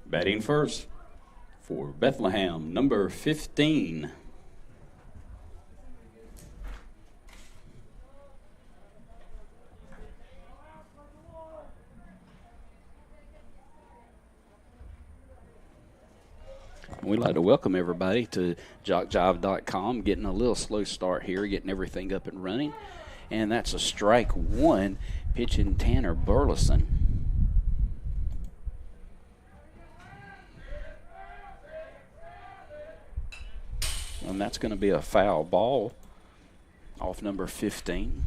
Batting first for Bethlehem, number 15. We'd like to welcome everybody to JockJive.com. Getting a little slow start here, getting everything up and running. And that's a strike one, pitching Tanner Burleson. And that's going to be a foul ball off number 15.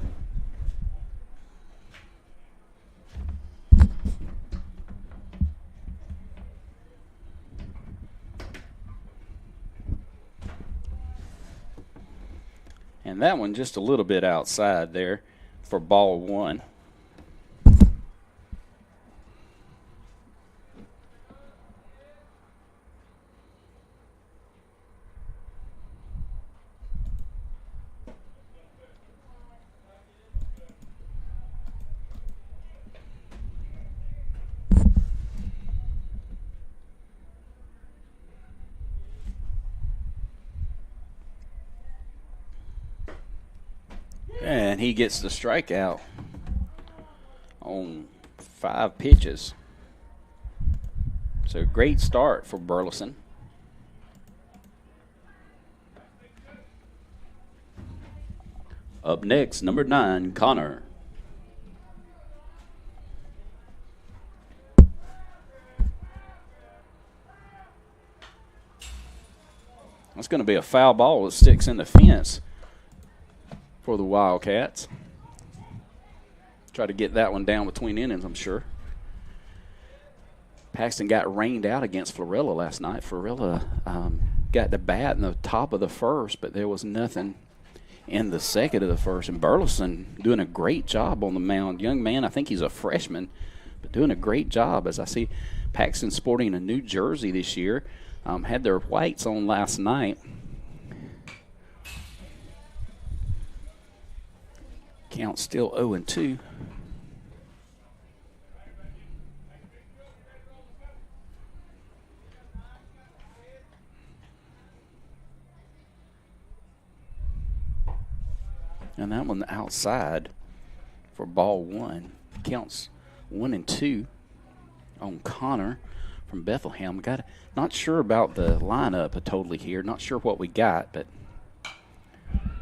And that one just a little bit outside there for ball one. And he gets the strikeout on 5 pitches. So great start for Burleson. Up next, number 9, Connor. That's going to be a foul ball that sticks in the fence for the Wildcats. Try to get that one down between innings, I'm sure. Paxton got rained out against Florilla last night. Florilla got the bat in the top of the first, but there was nothing in the second of the first. And Burleson doing a great job on the mound. Young man, I think he's a freshman, but doing a great job. As I see Paxton sporting a new jersey this year. Had their whites on last night. Count still 0-2. And that one outside for ball one. Counts 1-2 on Connor from Bethlehem. Not sure about the lineup totally here. Not sure what we got, but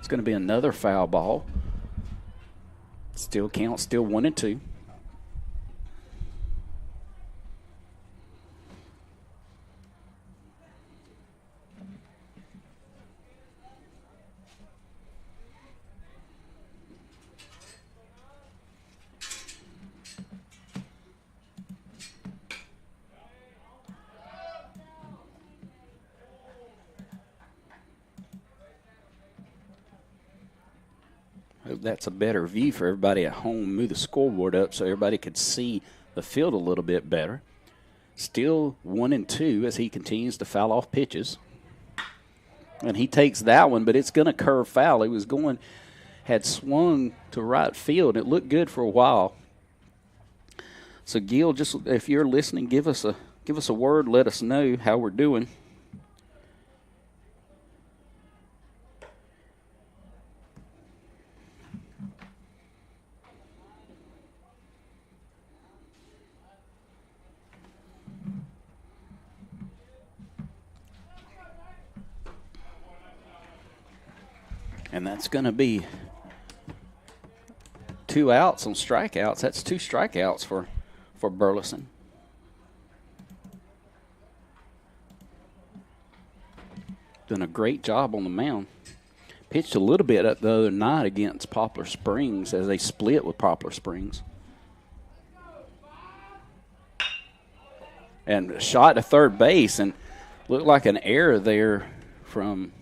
it's going to be another foul ball. Still 1-2. Hope that's a better view for everybody at home. Move the scoreboard up so everybody could see the field a little bit better. Still 1-2 as he continues to foul off pitches. And he takes that one, but it's going to curve foul. He had swung to right field. It looked good for a while. So Gil, just if you're listening, give us a word. Let us know how we're doing. And that's going to be 2 outs on strikeouts. That's 2 strikeouts for Burleson. Doing a great job on the mound. Pitched a little bit the other night against Poplar Springs as they split with Poplar Springs. And shot to third base, and looked like an error there from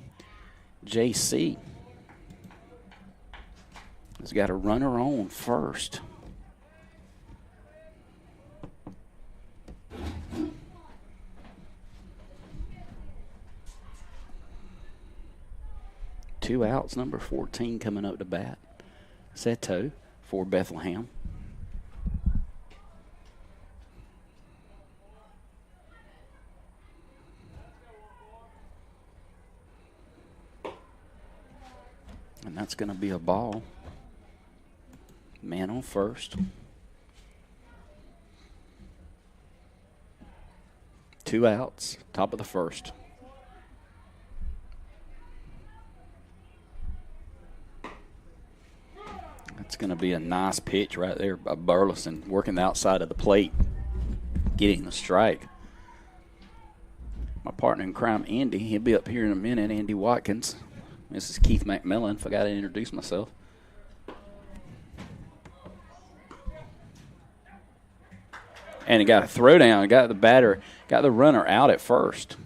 JC. He's got a runner on first. Two outs, number 14 coming up to bat. Seto for Bethlehem. And that's going to be a ball. Man on first. 2 outs, top of the first. That's going to be a nice pitch right there by Burleson, working the outside of the plate, getting the strike. My partner in crime, Andy, he'll be up here in a minute, Andy Watkins. This is Keith McMillan, forgot to introduce myself. And he got a throw down, got the runner out at first.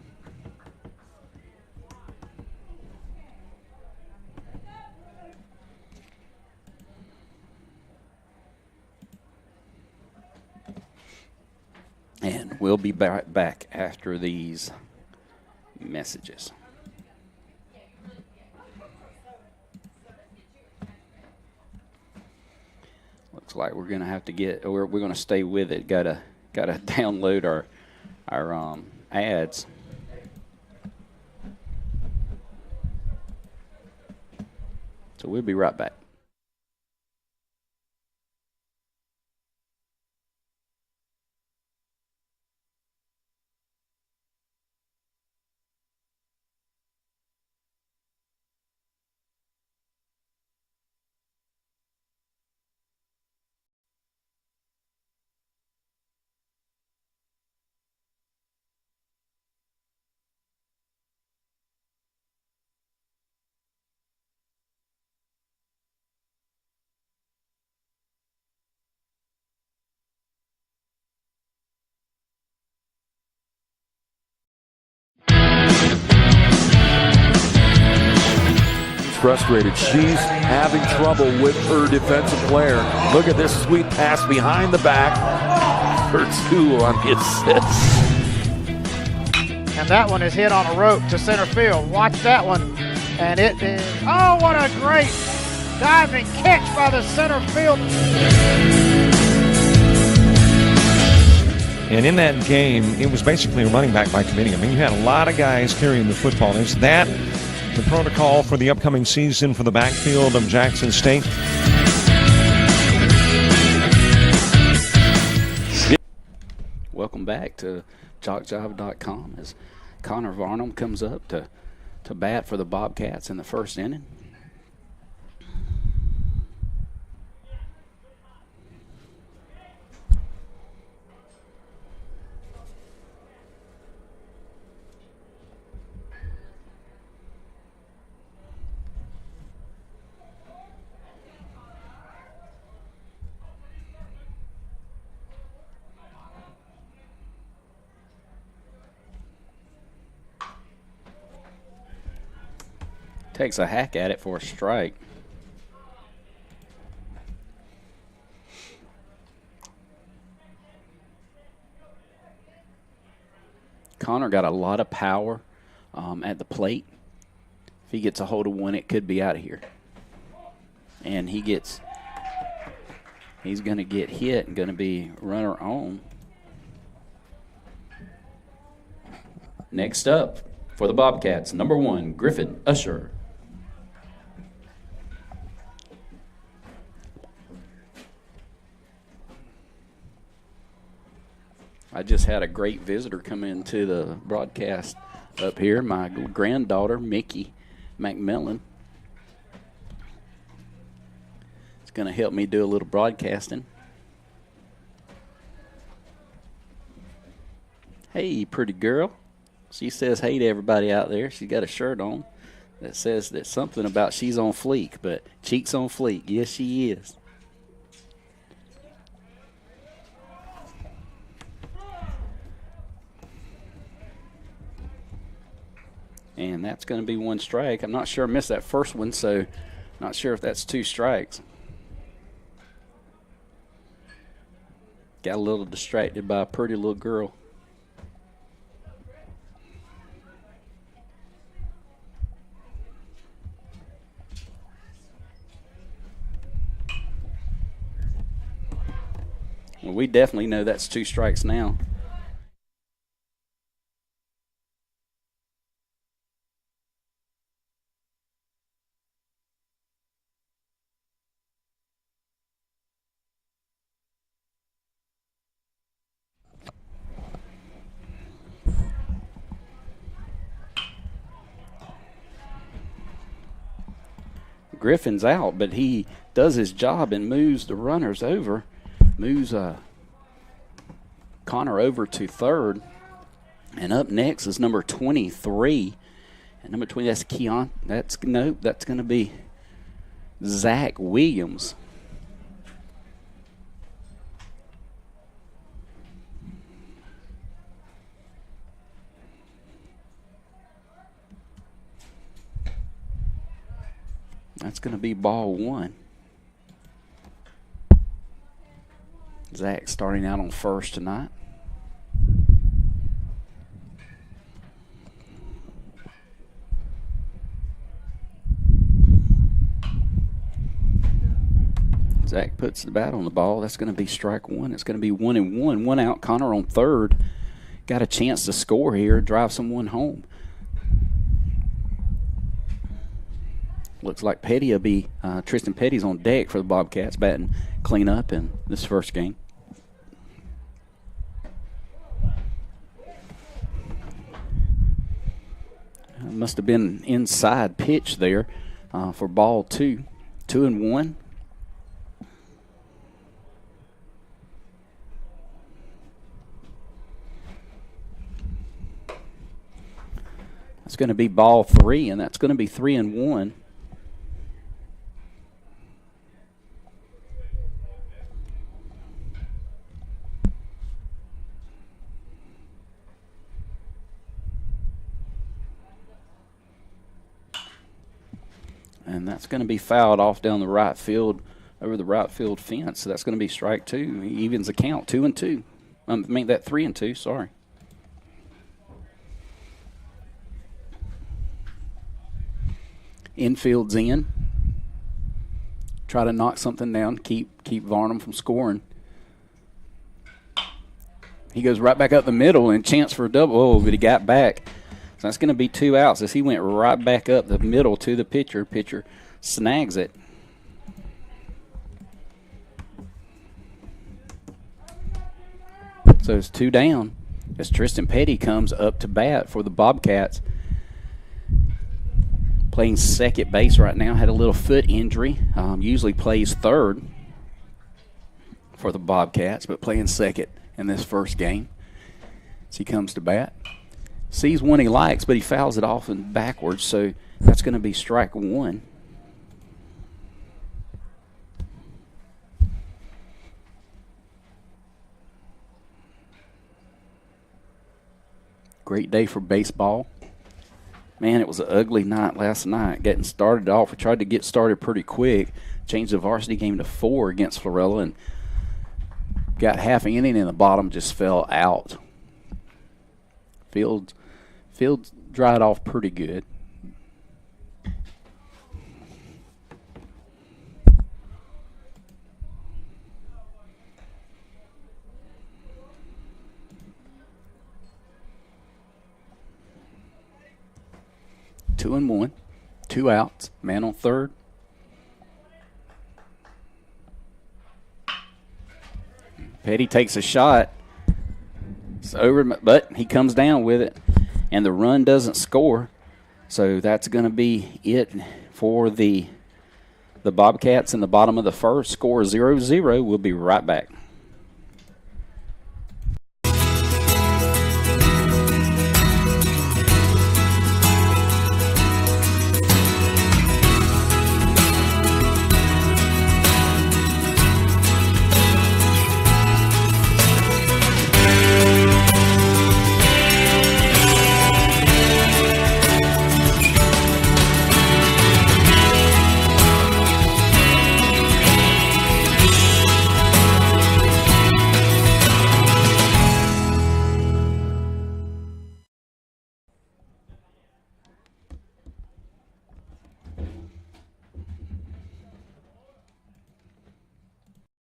And we'll be back after these messages. Looks like we're going to have to we're going to stay with it. Got to download our ads. So we'll be right back. Frustrated. She's having trouble with her defensive player. Look at this sweet pass behind the back for 2 on the assist. And that one is hit on a rope to center field. Watch that one. And it is, oh, what a great diving catch by the center field. And in that game, it was basically a running back by committee. I mean, you had a lot of guys carrying the football. Is that the protocol for the upcoming season for the backfield of Jackson State? Welcome back to JockJive.com as Connor Varnum comes up to bat for the Bobcats in the first inning. Takes a hack at it for a strike. Connor got a lot of power at the plate. If he gets a hold of one, it could be out of here. And he's going to get hit and going to be runner on. Next up for the Bobcats, number 1, Griffin Usher. I just had a great visitor come into the broadcast up here, my granddaughter, Mickey McMillan. It's going to help me do a little broadcasting. Hey, pretty girl. She says hey to everybody out there. She's got a shirt on that says that something about she's on fleek, but cheeks on fleek. Yes, she is. And that's going to be 1 strike. I'm not sure I missed that first one, so not sure if that's 2 strikes. Got a little distracted by a pretty little girl. Well, we definitely know that's 2 strikes now. Griffin's out, but he does his job and moves the runners over, moves Connor over to third. And up next is number 23. And number 20, that's Keon. That's going to be Zach Williams. That's going to be ball one. Zach starting out on first tonight. Zach puts the bat on the ball. That's going to be strike one. It's going to be 1-1. One out. Connor on third. Got a chance to score here, drive someone home. Looks like Petty will be, Tristan Petty's on deck for the Bobcats, batting clean up in this first game. Must have been inside pitch there for ball two. 2-1. It's going to be ball three, and that's going to be 3-1. And that's going to be fouled off down the right field, over the right field fence. So that's going to be strike two. He evens the count, 2-2. I mean, that 3-2, sorry. Infield's in. Try to knock something down, keep Varnum from scoring. He goes right back up the middle and chance for a double. Oh, but he got back. So that's going to be 2 outs as he went right back up the middle to the pitcher. Pitcher snags it. So it's 2 down as Tristan Petty comes up to bat for the Bobcats. Playing second base right now. Had a little foot injury. Usually plays third for the Bobcats, but playing second in this first game. As he comes to bat. Sees one he likes, but he fouls it off and backwards, so that's going to be strike one. Great day for baseball. Man, it was an ugly night last night. Getting started off, we tried to get started pretty quick. Changed the varsity game to 4 against Florella and got half an inning, and the bottom just fell out. Fields dried off pretty good. Two and one, 2 outs, man on third. Petty takes a shot. It's over, but he comes down with it, and the run doesn't score. So that's going to be it for the Bobcats in the bottom of the first. Score 0-0. We'll be right back.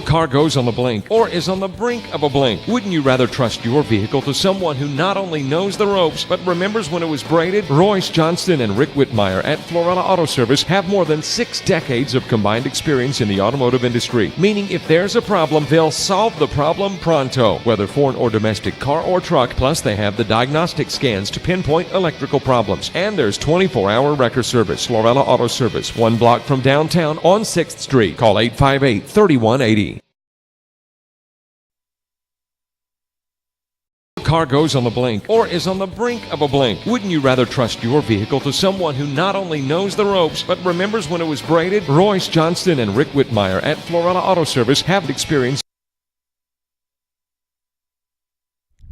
Car goes on the blink or is on the brink of a blink. Wouldn't you rather trust your vehicle to someone who not only knows the ropes but remembers when it was braided? Royce Johnston and Rick Whitmire at Florella Auto Service have more than 6 decades of combined experience in the automotive industry, meaning if there's a problem, they'll solve the problem pronto, whether foreign or domestic, car or truck. Plus, they have the diagnostic scans to pinpoint electrical problems. And there's 24-hour wrecker service. Florella Auto Service, 1 block from downtown on 6th Street. Call 858-3180. Car goes on the blink or is on the brink of a blink. Wouldn't you rather trust your vehicle to someone who not only knows the ropes but remembers when it was braided? Royce Johnston and Rick Whitmire at Florella Auto Service have experience.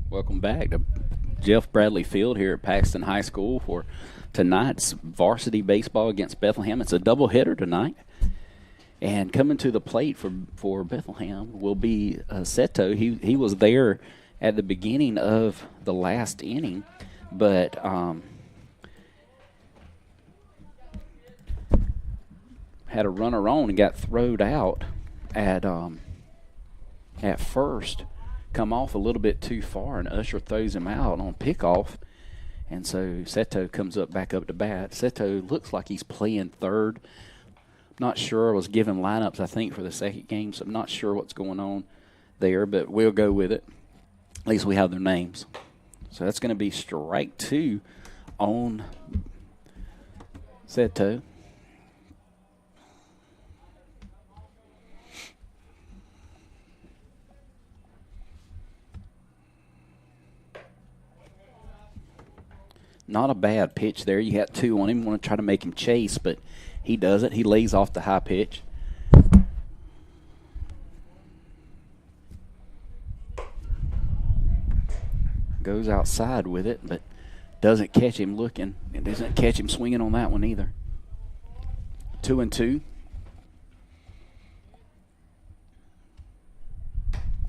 Welcome back to Jeff Bradley Field here at Paxton High School for tonight's varsity baseball against Bethlehem. It's a doubleheader tonight. And coming to the plate for Bethlehem will be Seto. He was there at the beginning of the last inning, but had a runner on and got throwed out at first. Come off a little bit too far, and Usher throws him out on pickoff, and so Seto comes back up to bat. Seto looks like he's playing third. Not sure. I was given lineups, I think, for the second game, so I'm not sure what's going on there, but we'll go with it. At least we have their names. So that's going to be strike 2 on Seto. Not a bad pitch there. You got 2 on him. Want to try to make him chase, but he doesn't. He lays off the high pitch. Goes outside with it, but doesn't catch him looking. It doesn't catch him swinging on that one either. 2-2.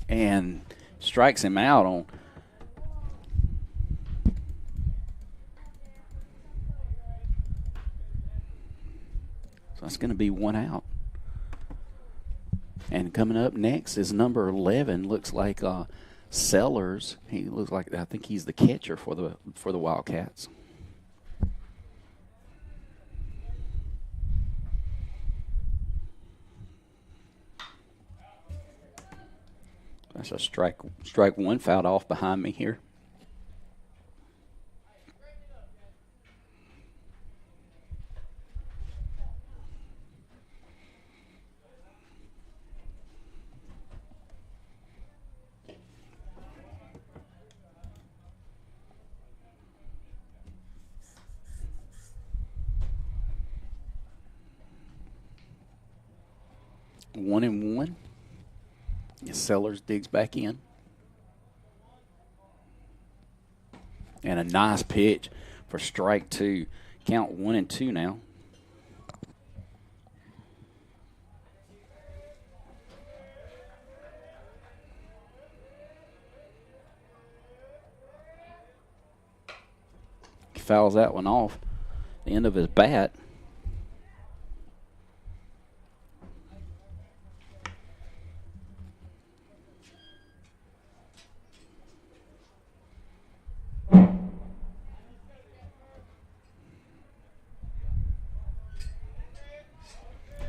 And strikes him out on. So that's going to be 1 out. And coming up next is number 11. Looks like Sellers. He looks like, I think he's the catcher for the Wildcats. That's a strike 1 fouled off behind me here. One and one. Sellers digs back in. And a nice pitch for strike 2. Count 1-2 now. He fouls that one off the end of his bat.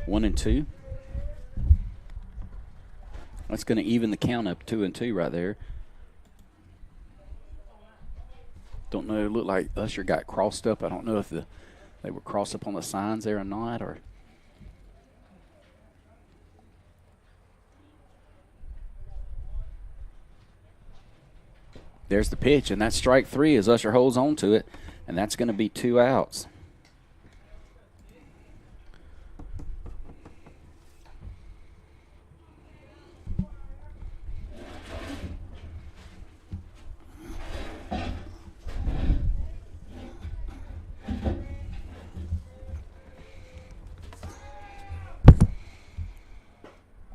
One and two. That's going to even the count up 2-2 right there. Don't know. It looked like Usher got crossed up. I don't know if they were crossed up on the signs there or not. Or there's the pitch, and that's strike 3 as Usher holds on to it, and that's going to be 2 outs.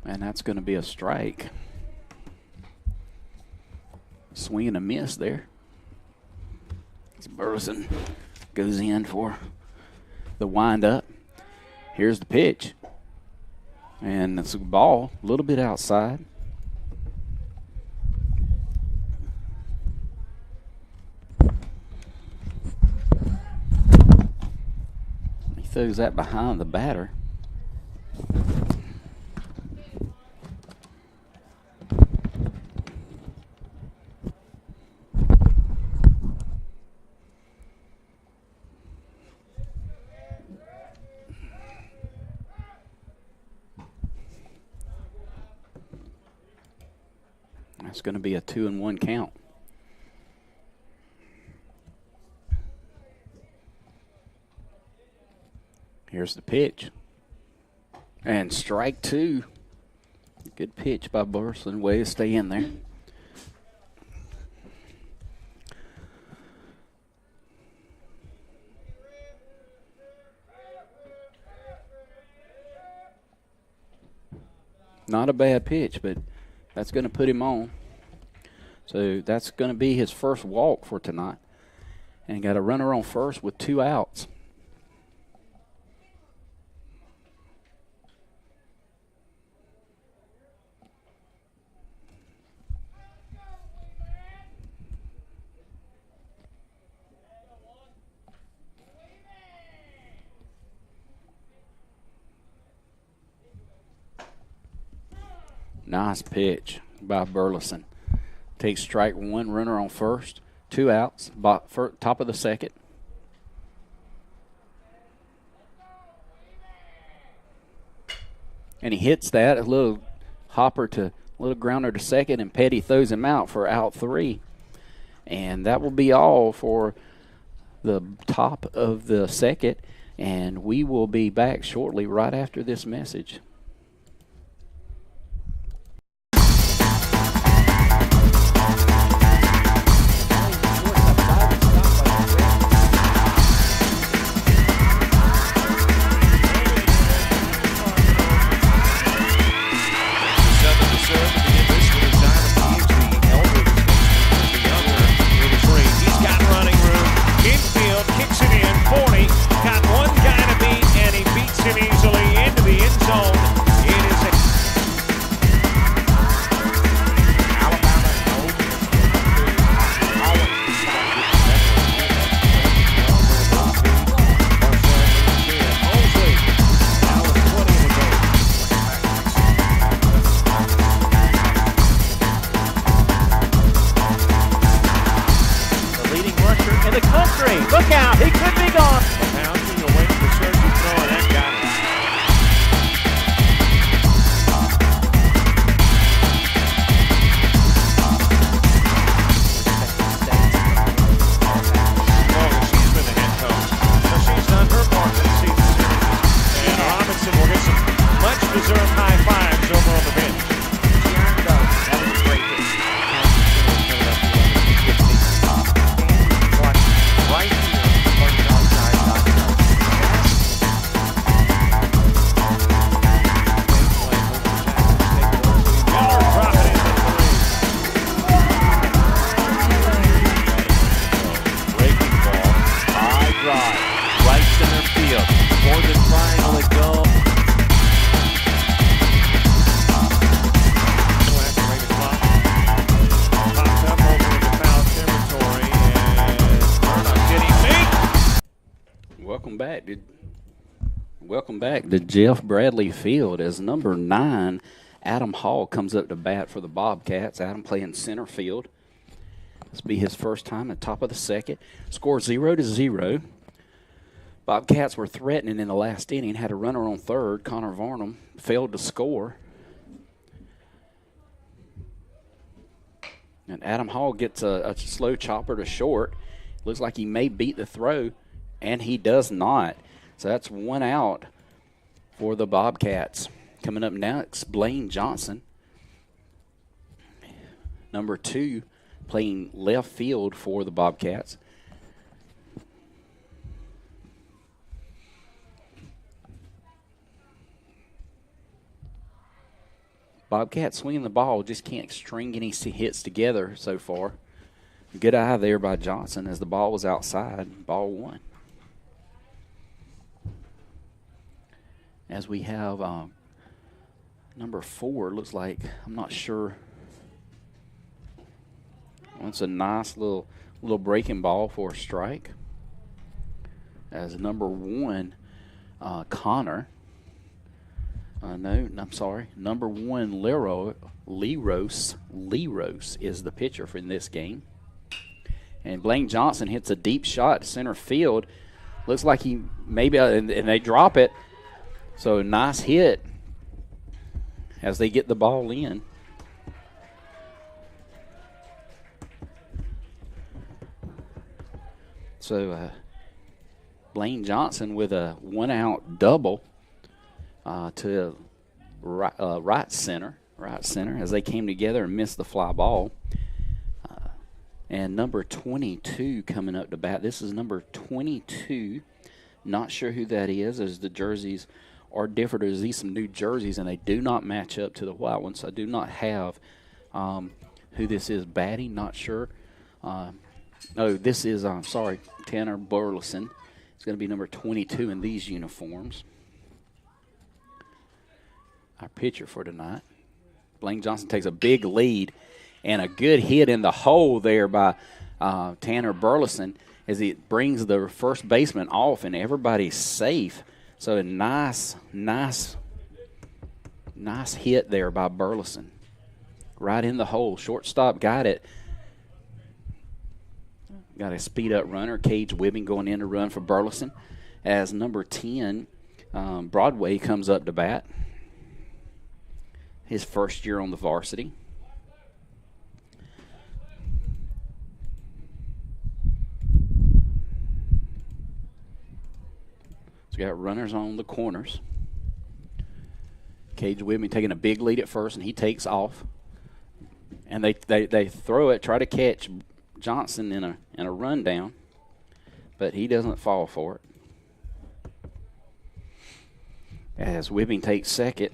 And that's going to be a strike. Swing and a miss there. Burleson goes in for the windup. Here's the pitch. And it's a ball a little bit outside. He throws that behind the batter. It's going to be a 2-1 count. Here's the pitch. And strike 2. Good pitch by Burleson. Way to stay in there. Not a bad pitch, but that's going to put him on. So that's going to be his first walk for tonight. And got a runner on first with 2 outs. Nice pitch by Burleson. Takes strike 1, runner on first, 2 outs, top of the second. And he hits that, a little hopper to, a little grounder to second, and Petty throws him out for out 3. And that will be all for the top of the second, and we will be back shortly right after this message. Welcome back to Jeff Bradley Field as number 9, Adam Hall, comes up to bat for the Bobcats. Adam playing center field. This will be his first time at top of the second. Score 0-0. Bobcats were threatening in the last inning, had a runner on third. Connor Varnum failed to score. And Adam Hall gets a slow chopper to short. Looks like he may beat the throw, and he does not. So that's 1 out for the Bobcats. Coming up next, Blaine Johnson, number 2, playing left field for the Bobcats. Bobcats swinging the ball, just can't string any hits together so far. Good eye there by Johnson as the ball was outside. Ball 1. As we have Number 4 looks like, I'm not sure. Well, it's a nice little breaking ball for a strike. As number 1, Connor. No, I'm sorry. Number 1, Leros is the pitcher for this game. And Blaine Johnson hits a deep shot to center field. Looks like he maybe, and they drop it. So nice hit as they get the ball in. So Blaine Johnson with a 1-out double to right center as they came together and missed the fly ball. And number 22 coming up to bat. This is number 22. Not sure who that is, as the jerseys are different. There's these some new jerseys, and they do not match up to the white ones. So I do not have who this is batting. Not sure. This is, Tanner Burleson. It's going to be number 22 in these uniforms. Our pitcher for tonight. Blaine Johnson takes a big lead, and a good hit in the hole there by Tanner Burleson as he brings the first baseman off, and everybody's safe. So a nice hit there by Burleson. Right in the hole. Shortstop got it. Got a speed-up runner, Cage Wibbing, going in to run for Burleson. As number 10, Broadway, comes up to bat. His first year on the varsity. So we got runners on the corners. Cage Wibbing taking a big lead at first, and he takes off. And they throw it, try to catch Johnson in a rundown, but he doesn't fall for it. As Wibbing takes second.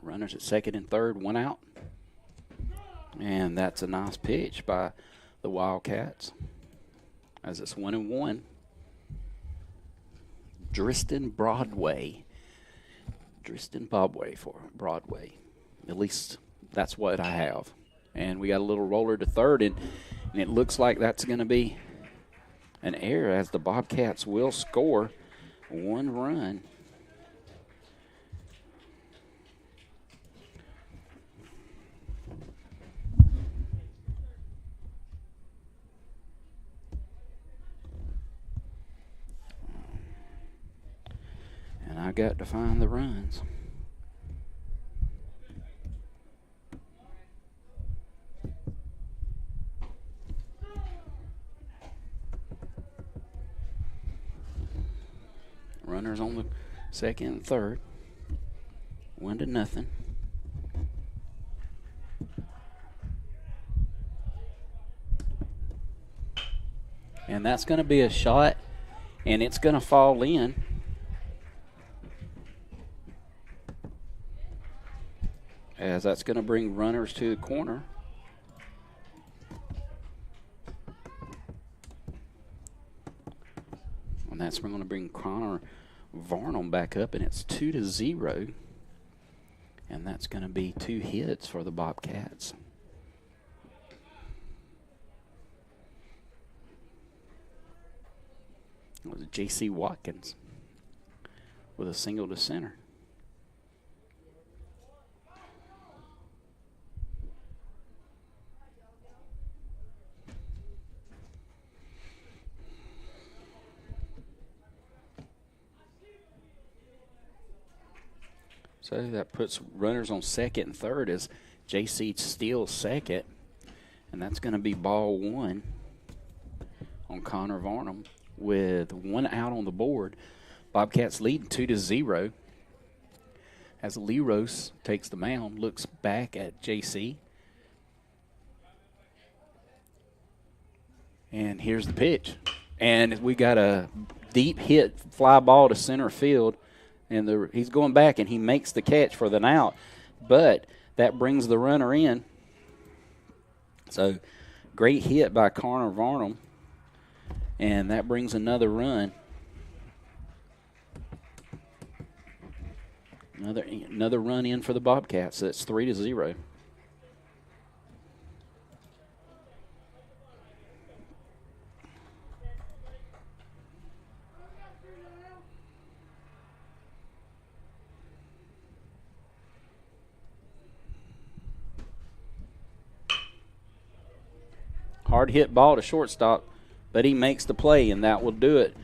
Runners at second and third, 1 out. And that's a nice pitch by the Wildcats. As it's 1-1. Driston Broadway for Broadway. At least that's what I have. And we got a little roller to third, and it looks like that's going to be an error, as the Bobcats will score 1 run. And I got to find the runs. Runners on the second and third. 1-0. And that's going to be a shot, and it's going to fall in. As that's going to bring runners to the corner. And that's going to bring Connor Varnum back up, and it's 2-0. And that's going to be 2 hits for the Bobcats. It was J.C. Watkins with a single to center. So that puts runners on second and third as J.C. steals second. And that's going to be ball 1 on Connor Varnum with 1 out on the board. Bobcats leading 2-0 as Leros takes the mound, looks back at J.C. And here's the pitch. And we got a deep hit fly ball to center field. And he's going back, and he makes the catch for the out. But that brings the runner in. So great hit by Connor Varnum. And that brings another run. Another run in for the Bobcats. That's 3-0. Hard hit ball to shortstop, but he makes the play, and that will do it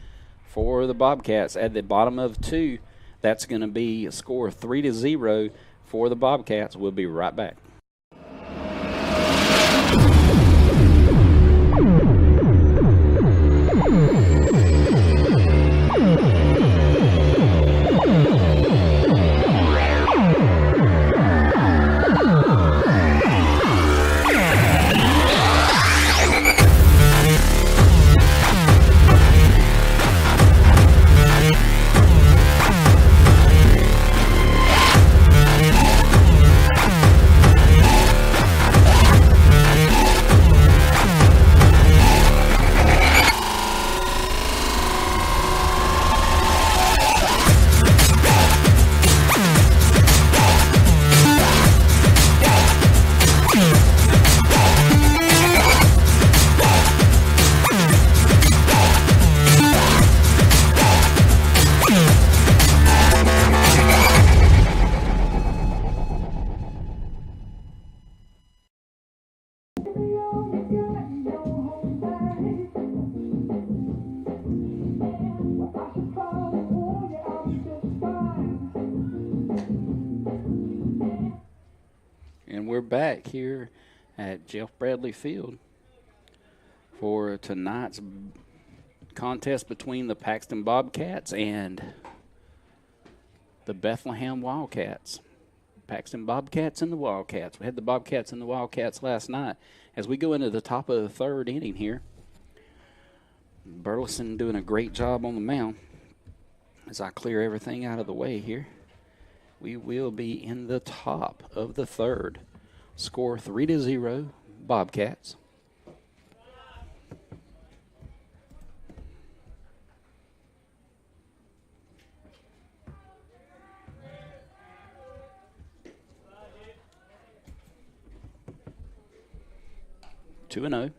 for the Bobcats. At the bottom of 2, that's going to be a score of 3-0 for the Bobcats. We'll be right back. And we're back here at Jeff Bradley Field for tonight's contest between the Paxton Bobcats and the Bethlehem Wildcats. Paxton Bobcats and the Wildcats. We had the Bobcats and the Wildcats last night. As we go into the top of the 3rd inning here, Burleson doing a great job on the mound. As I clear everything out of the way here, we will be in the top of the 3rd. Score 3-0, Bobcats. Two and 0.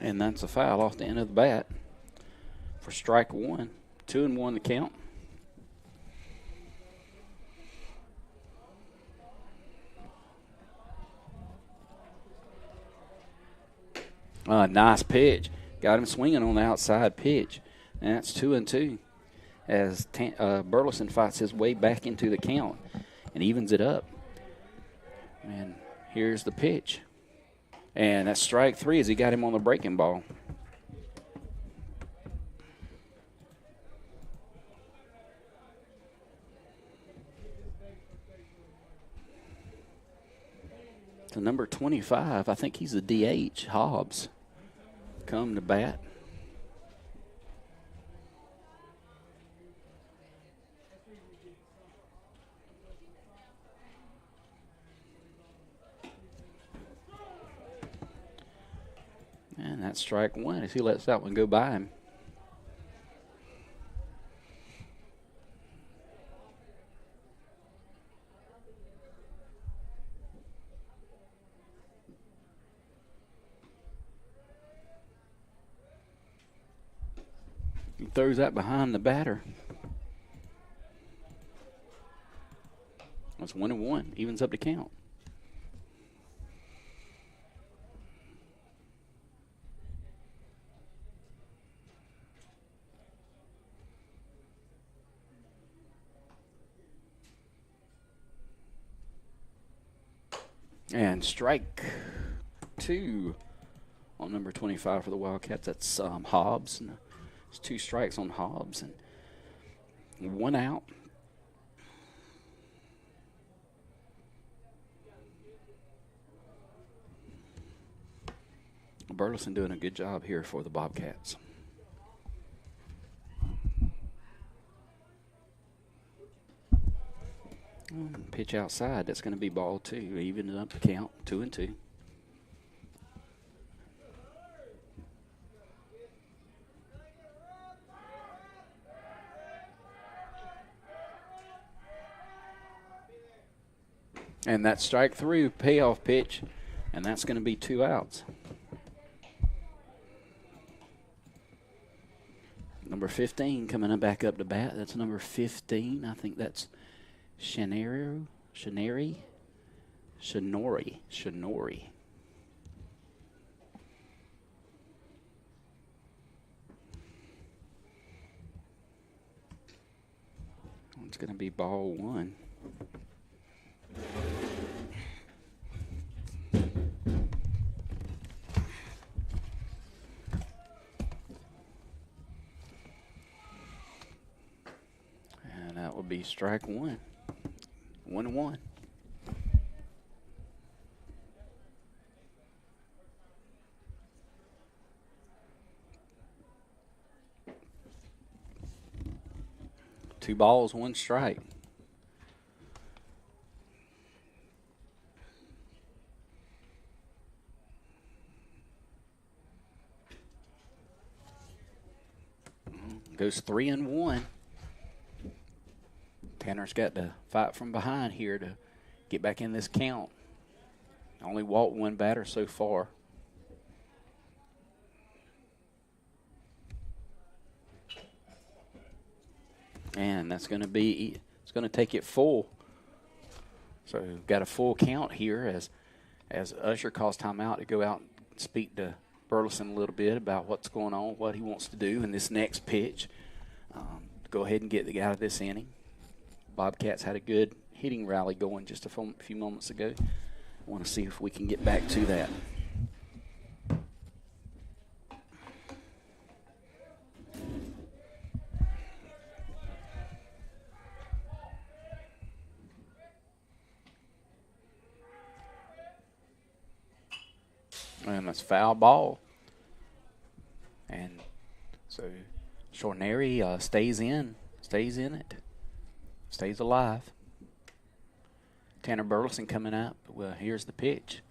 And that's a foul off the end of the bat for strike 1. 2-1 the count. Nice pitch. Got him swinging on the outside pitch. And that's 2-2 as Burleson fights his way back into the count and evens it up. And here's the pitch. And that's strike 3 as he got him on the breaking ball. To number 25, I think he's the DH, Hobbs, come to bat. And that's strike 1 as he lets that one go by him. He throws that behind the batter. That's 1-1, evens up the count. And strike 2 on number 25 for the Wildcats. That's Hobbs. And it's 2 strikes on Hobbs and 1 out. Burleson doing a good job here for the Bobcats. Pitch outside. That's going to be ball 2. Evening up the count. 2-2. And that strike through payoff pitch, and that's going to be 2 outs. Number 15 coming back up to bat. That's number 15. I think that's Shinori. It's going to be ball 1. And that will be strike 1. 1-1. Two balls, 1 strike. Goes 3-1. Tanner's got to fight from behind here to get back in this count. Only walked 1 batter so far. And that's going to be, it's going to take it full. So we've got a full count here as Usher calls timeout to go out and speak to Burleson a little bit about what's going on, what he wants to do in this next pitch. Go ahead and get the guy out of this inning. Bobcats had a good hitting rally going just a few moments ago. I want to see if we can get back to that. And that's foul ball. And so Shornary stays in it, stays alive. Tanner Burleson coming up. Well, here's the pitch.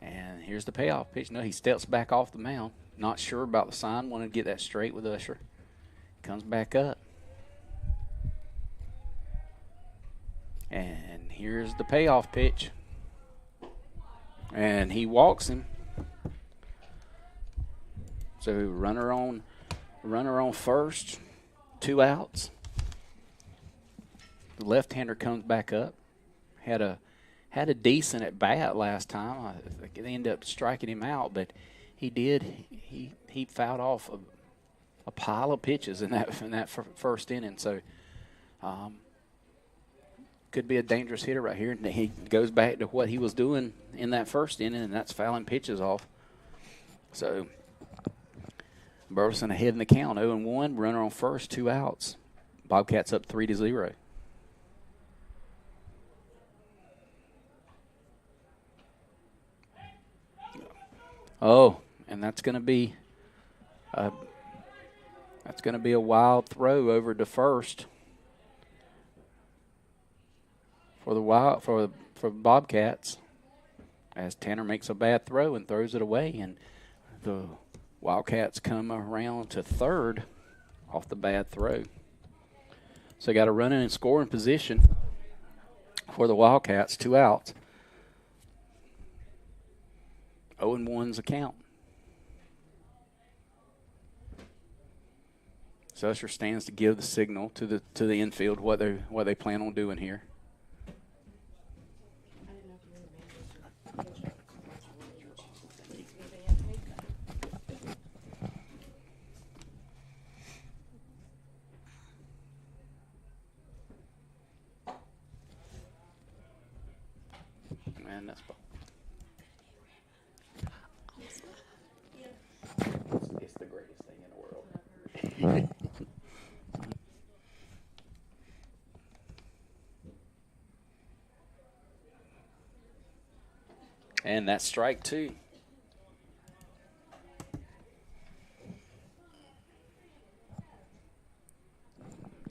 And here's the payoff pitch. No, he steps back off the mound. Not sure about the sign. Wanted to get that straight with Usher. Comes back up. And here's the payoff pitch. And he walks him. So runner on first, 2 outs. The left-hander comes back up. Had a decent at bat last time. They ended up striking him out, but he fouled off a pile of pitches in that first inning. So could be a dangerous hitter right here. And he goes back to what he was doing in that first inning, and that's fouling pitches off. So Burleson ahead in the count, 0-1, runner on first, 2 outs. Bobcats up 3-0. Oh, and that's going to be a wild throw over to first for Bobcats, as Tanner makes a bad throw and throws it away, and the Wildcats come around to third off the bad throw. So got a running and scoring position for the Wildcats, 2 outs. 0-1's a count. So Usher stands to give the signal to the infield what they plan on doing here. And that's it's the greatest thing in the world. And that's strike 2.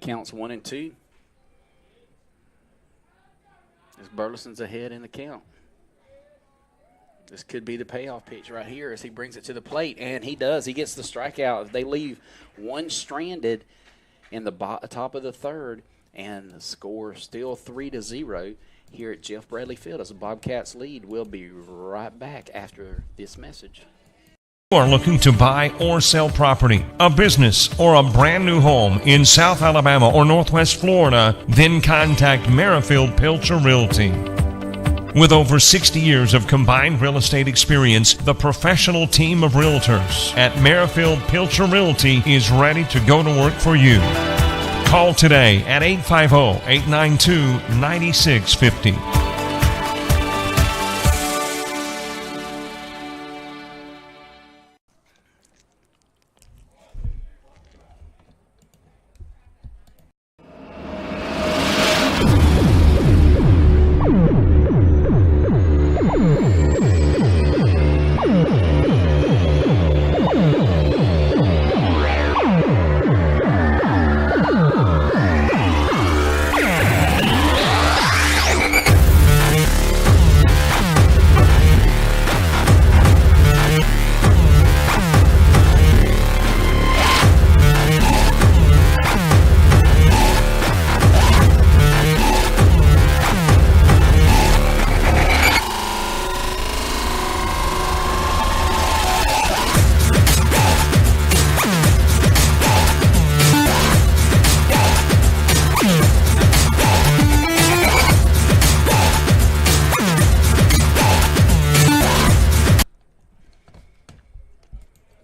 Counts 1-2. As Burleson's ahead in the count. This could be the payoff pitch right here as he brings it to the plate, and he does. He gets the strikeout. They leave one stranded in the top of the third, and the score still 3-0. here at Jeff Bradley Field as the Bobcats lead. We'll be right back after this message. You are looking to buy or sell property, a business, or a brand new home in South Alabama or Northwest Florida, then contact Merrifield Pilcher Realty. With over 60 years of combined real estate experience, the professional team of realtors at Merrifield Pilcher Realty is ready to go to work for you. Call today at 850-892-9650.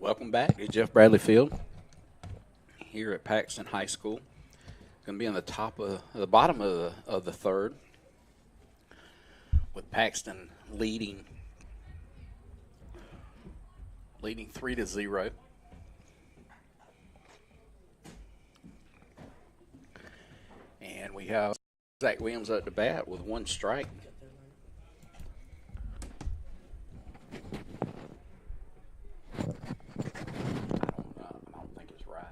Welcome back to Jeff Bradley Field here at Paxton High School. It's going to be on the bottom of the third, with Paxton leading 3-0. And we have Zach Williams at the bat with one strike. I don't think it's right.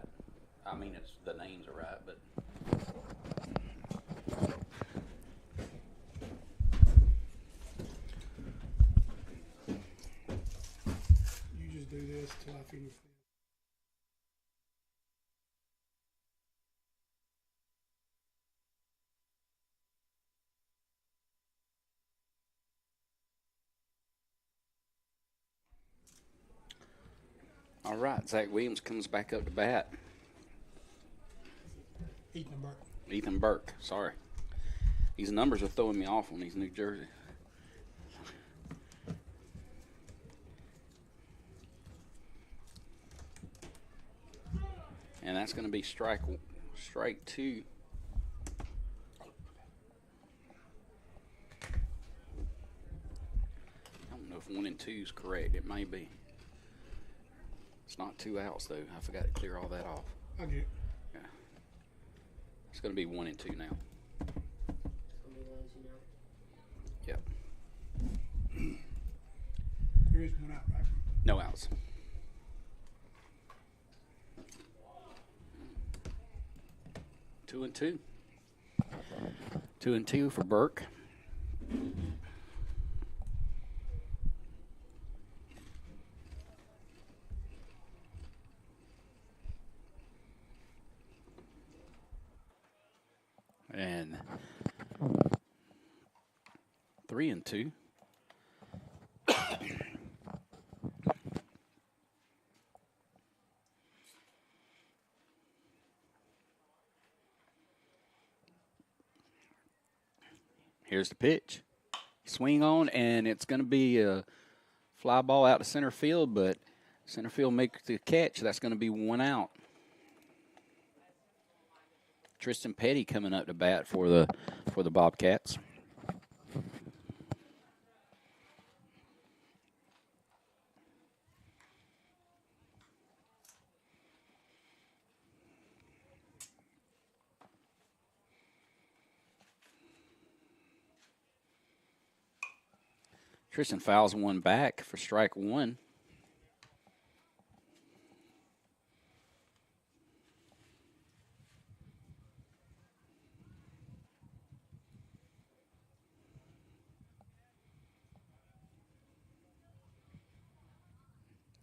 I mean, the names are right, but you just do this till I finish. all right. Zach Williams comes back up to bat. Ethan Burke, sorry. These numbers are throwing me off on these New Jersey. And that's going to be strike two. I don't know if 1 and 2 is correct. It may be. It's not 2 outs, though. I forgot to clear all that off. I get it. Yeah. It's going to be 1 and 2 now. Yep. There is one out, right? No outs. Two and two. 2 and 2 for Burke. And 3 and 2. Here's the pitch. Swing on, and it's going to be a fly ball out to center field, but center field makes the catch. That's going to be 1 out. Tristan Petty coming up to bat for the Bobcats. Tristan fouls one back for strike 1.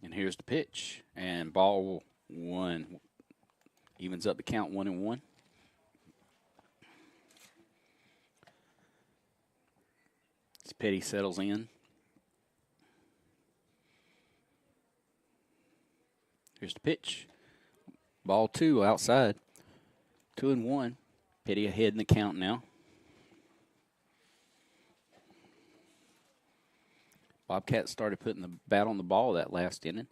And here's the pitch. And ball 1 evens up the count 1-1. Petty settles in. Here's the pitch. Ball 2 outside. 2-1. Petty ahead in the count now. Bobcats started putting the bat on the ball that last inning.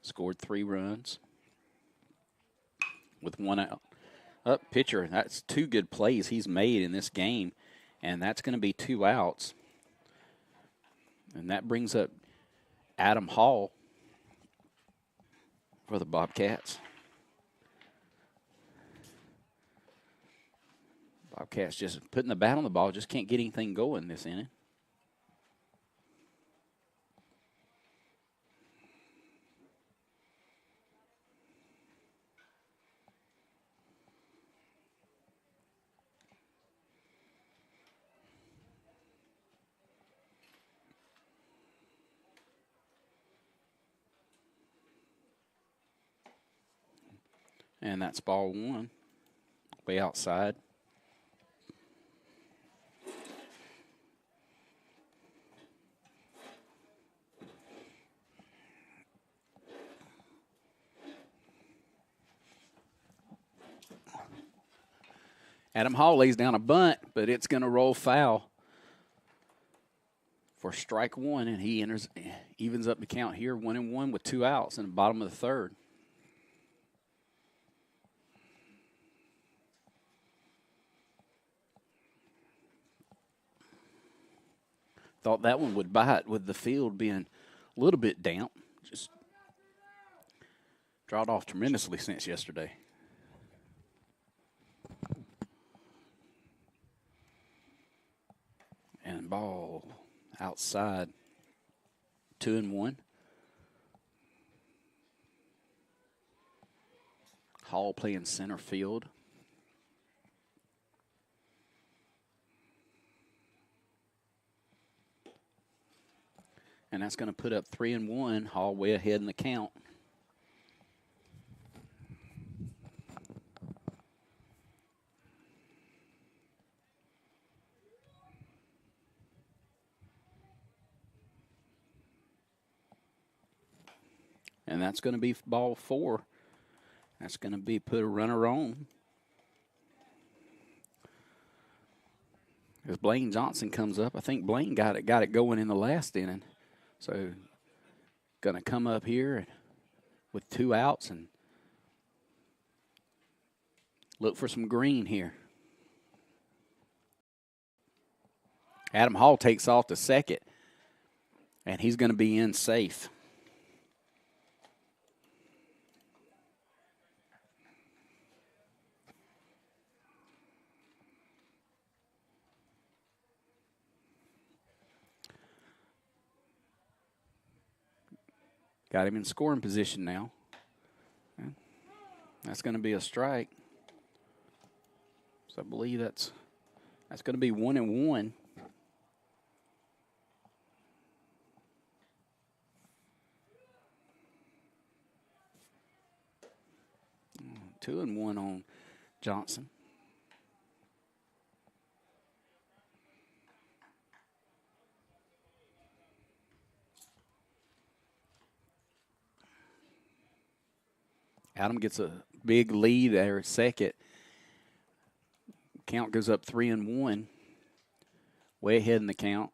Scored 3 runs with 1 out. Up pitcher, that's 2 good plays he's made in this game, and that's going to be 2 outs. And that brings up Adam Hall for the Bobcats. Bobcats just putting the bat on the ball, just can't get anything going this inning. And that's ball 1, way outside. Adam Hall lays down a bunt, but it's going to roll foul for strike 1, and he evens up the count here, 1-1 with 2 outs in the bottom of the 3rd. Thought that one would bite with the field being a little bit damp. Just drawed off tremendously since yesterday. And ball outside, 2-1. Hall playing center field. And that's going to put up 3-1. Hall way ahead in the count. And that's going to be ball 4. That's going to be put a runner on. As Blaine Johnson comes up, I think Blaine got it going in the last inning. So going to come up here with 2 outs and look for some green here. Adam Hall takes off to second, and he's going to be in safe. Got him in scoring position now. That's going to be a strike. So I believe that's going to be 1-1. Two and one on Johnson. Adam gets a big lead there at second. Count goes up 3-1. Way ahead in the count.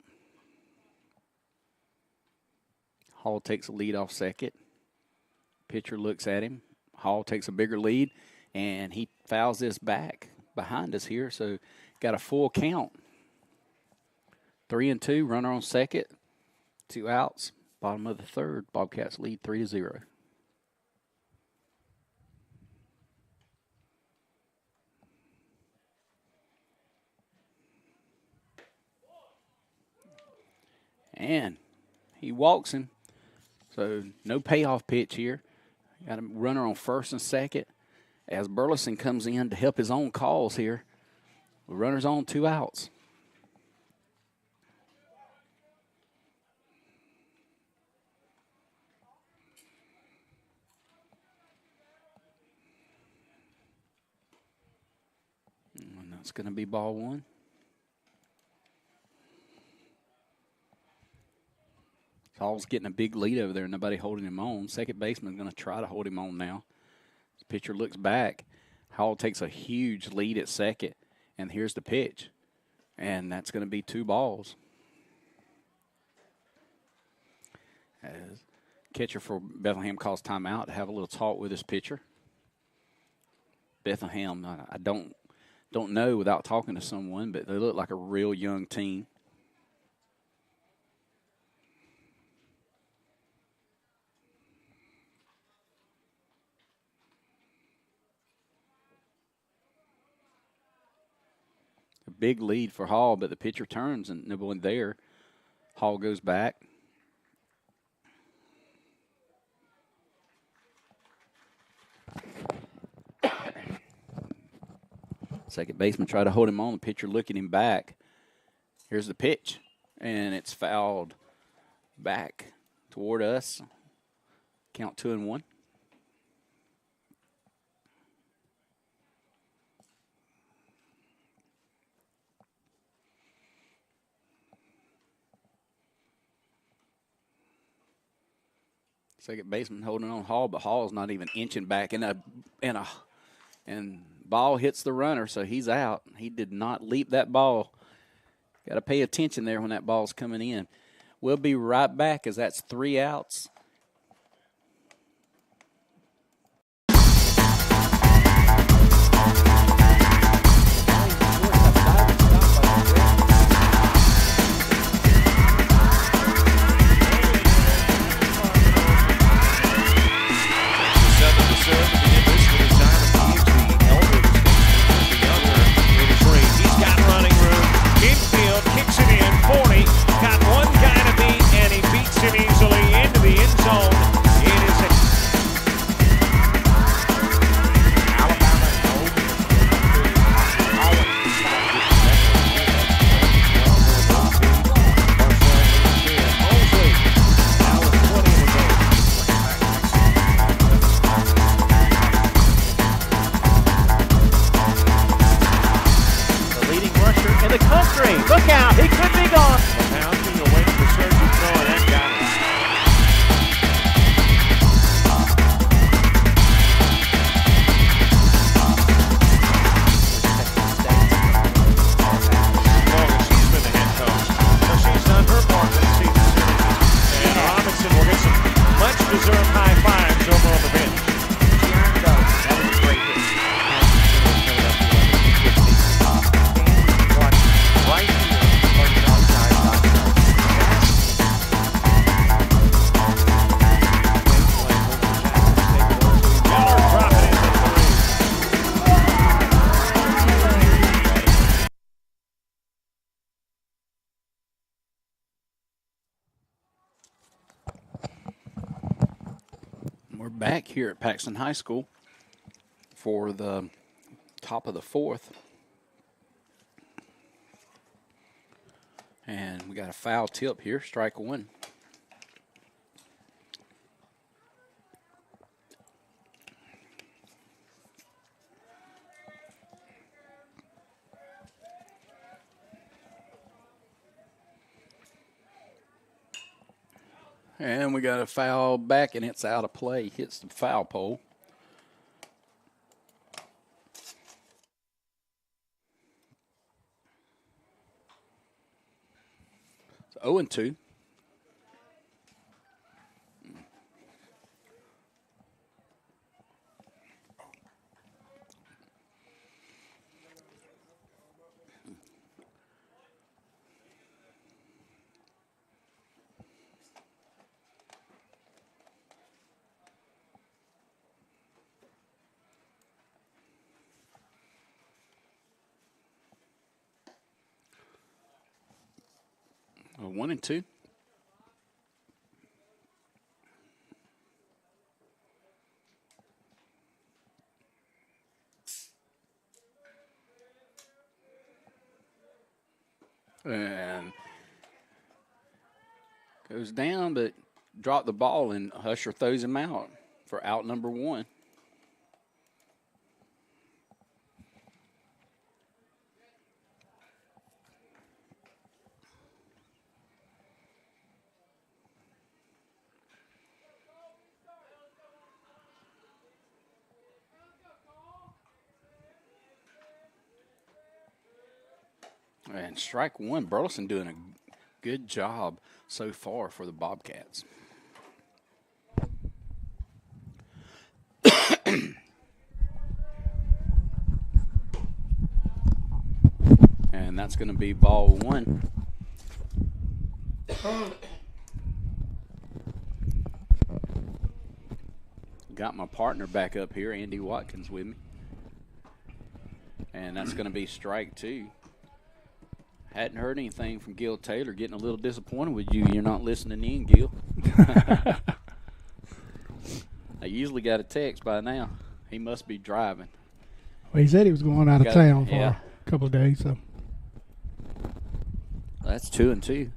Hall takes a lead off second. Pitcher looks at him. Hall takes a bigger lead, and he fouls this back behind us here, so got a full count. 3-2, runner on second, 2 outs, bottom of the 3rd. Bobcats lead 3-0. And he walks him, so no payoff pitch here. Got a runner on first and second as Burleson comes in to help his own cause here. The runner's on, 2 outs. And that's going to be ball 1. Hall's getting a big lead over there. Nobody holding him on. Second baseman's going to try to hold him on now. The pitcher looks back. Hall takes a huge lead at second, and here's the pitch. And that's going to be 2 balls. As catcher for Bethlehem calls timeout to have a little talk with his pitcher. Bethlehem, I don't know without talking to someone, but they look like a real young team. A big lead for Hall, but the pitcher turns and no one there. Hall goes back. Second baseman tried to hold him on. The pitcher looking him back. Here's the pitch, and it's fouled back toward us. Count 2-1. Second baseman holding on Hall, but Hall's not even inching back, and ball hits the runner, so he's out. He did not leap that ball. Got to pay attention there when that ball's coming in. We'll be right back as that's 3 outs. We're back here at Paxton High School for the top of the 4th. And we got a foul tip here, strike 1. And we got a foul back, and it's out of play. Hits the foul pole. It's 0-2. A 1-2. And goes down, but dropped the ball, and Husher throws him out for out number 1. And strike one. Burleson doing a good job so far for the Bobcats. And that's going to be ball one. Got my partner back up here, Andy Watkins, with me. And that's going to be strike two. Hadn't heard anything from Gil Taylor. Getting a little disappointed with you. You're not listening in, Gil. I usually got a text by now. He must be driving. Well, he said he was going out of town for a couple of days. So that's 2-2.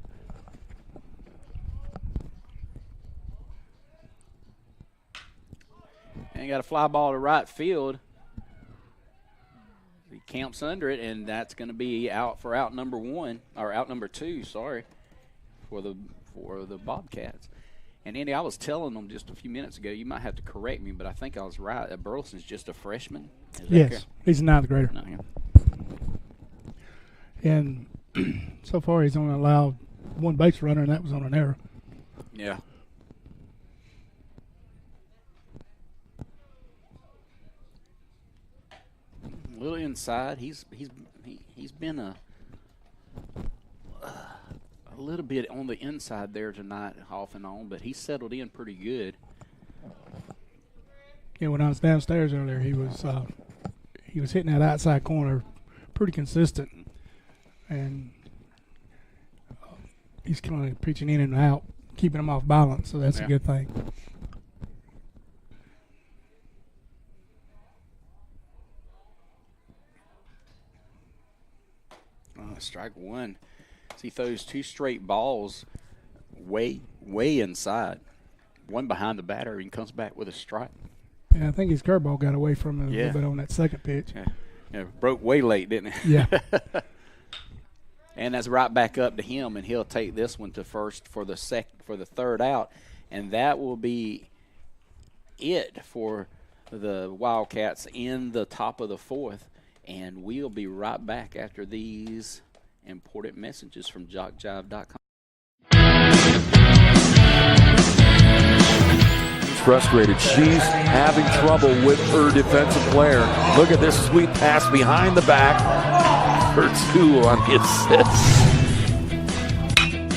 And got a fly ball to right field. He camps under it, and that's going to be out for out number two, sorry, for the Bobcats. And Andy, I was telling them just a few minutes ago, you might have to correct me, but I think I was right. Burleson's just a freshman. Yes, he's a ninth grader. No, yeah. And so far he's only allowed one base runner, and that was on an error. Yeah. A little inside. He's been a little bit on the inside there tonight, off and on, but he settled in pretty good. Yeah, when I was downstairs earlier, he was hitting that outside corner pretty consistent, and he's kind of pitching in and out, keeping him off balance, so that's a good thing. Strike one. So he throws two straight balls way inside. One behind the batter, and comes back with a strike. Yeah, I think his curveball got away from him a little bit on that second pitch. Yeah, broke way late, didn't it? Yeah. And that's right back up to him, and he'll take this one to first for the third out, and that will be it for the Wildcats in the top of the fourth. And we'll be right back after these important messages from JockJive.com. Frustrated. She's having trouble with her defensive player. Look at this sweet pass behind the back for two on the assist.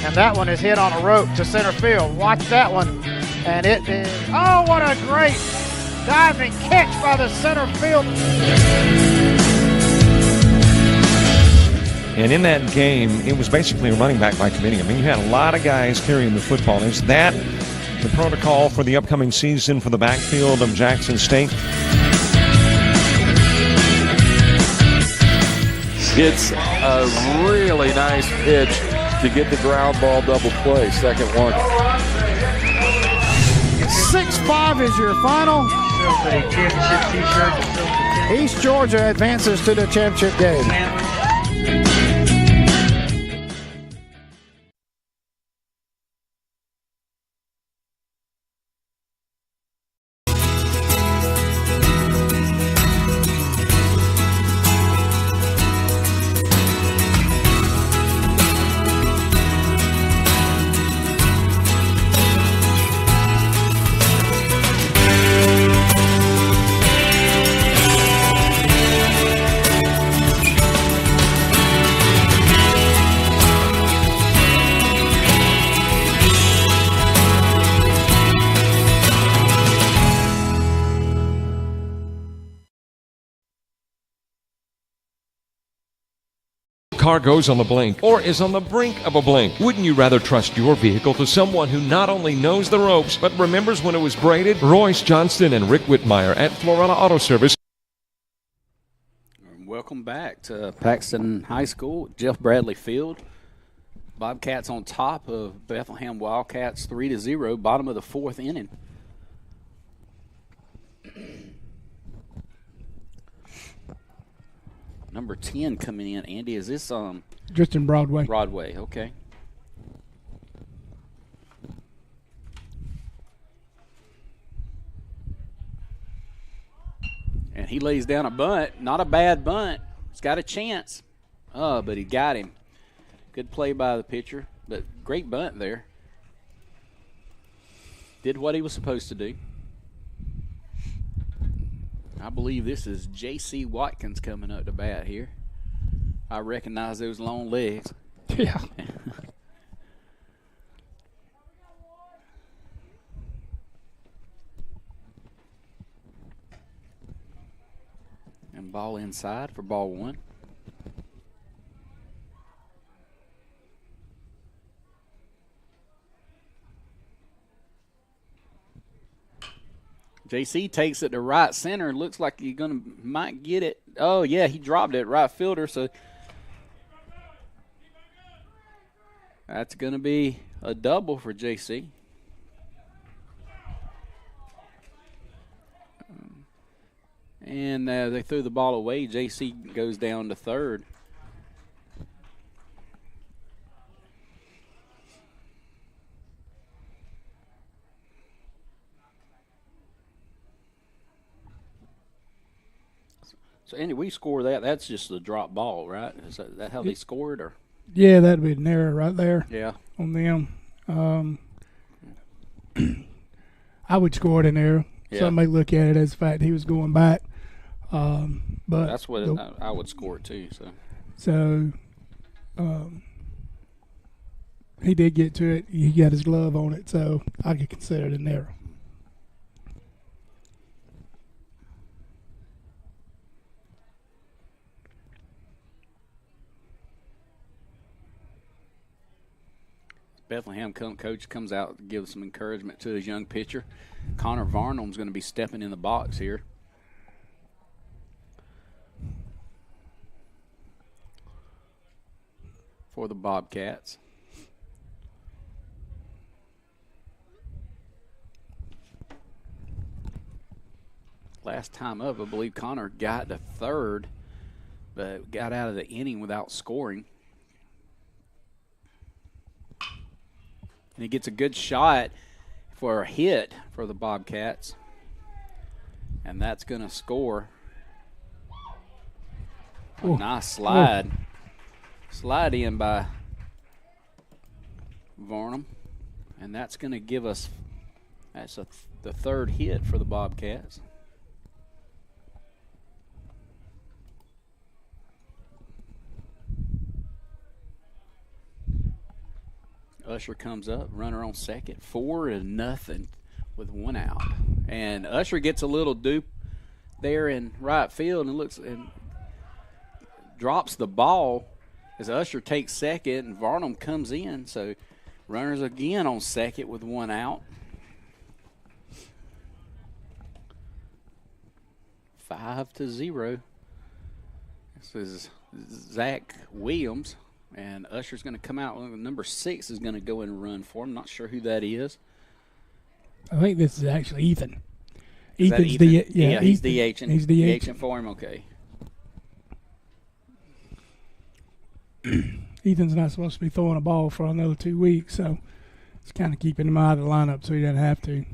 And that one is hit on a rope to center field. Watch that one. And it is, oh, what a great diving catch by the center field. And in that game, it was basically a running back by committee. I mean, you had a lot of guys carrying the football. Is that the protocol for the upcoming season for the backfield of Jackson State? It's a really nice pitch to get the ground ball double play. Second one. 6-5 is your final. East Georgia advances to the championship game. Car goes on the blink or is on the brink of a blink. Wouldn't you rather trust your vehicle to someone who not only knows the ropes but remembers when it was braided? Royce Johnston and Rick Whitmire at Florida Auto Service. Welcome back to Paxton High School, Jeff Bradley Field. Bobcats on top of Bethlehem Wildcats 3-0, bottom of the fourth inning. Number 10 coming in. Andy, is this just in Broadway? Broadway, okay. And he lays down a bunt. Not a bad bunt. He's got a chance. But he got him. Good play by the pitcher. But great bunt there. Did what he was supposed to do. I believe this is J.C. Watkins coming up to bat here. I recognize those long legs. Yeah. And ball inside for ball one. JC takes it to right center. Looks like he's might get it. Oh, yeah, he dropped it, right fielder. So that's going to be a double for JC. And they threw the ball away. JC goes down to third. So, Andy, we score that. That's just a drop ball, right? Is that how they scored? Or? Yeah, that'd be an error right there. Yeah. On them. I would score it an error. Yeah. Some may look at it as the fact he was going back. But that's what I would score it too. So he did get to it. He got his glove on it, so I could consider it an error. Bethlehem coach comes out to give some encouragement to his young pitcher. Connor Varnum's going to be stepping in the box here. For the Bobcats. Last time up, I believe Connor got to third, but got out of the inning without scoring. And he gets a good shot for a hit for the Bobcats. And that's going to score. A nice slide. Slide in by Varnum. And that's going to give us, the third hit for the Bobcats. Usher comes up, runner on second, 4-0 with one out. And Usher gets a little dupe there in right field and looks and drops the ball as Usher takes second and Varnum comes in. So runners again on second with one out. 5-0. This is Zach Williams. And Usher's going to come out. Number 6 is going to go in and run for him. Not sure who that is. I think this is actually Ethan. Ethan's Ethan? he's DHing. He's DHing for him. Okay. Ethan's not supposed to be throwing a ball for another 2 weeks, so it's kind of keeping him out of the lineup so he doesn't have to.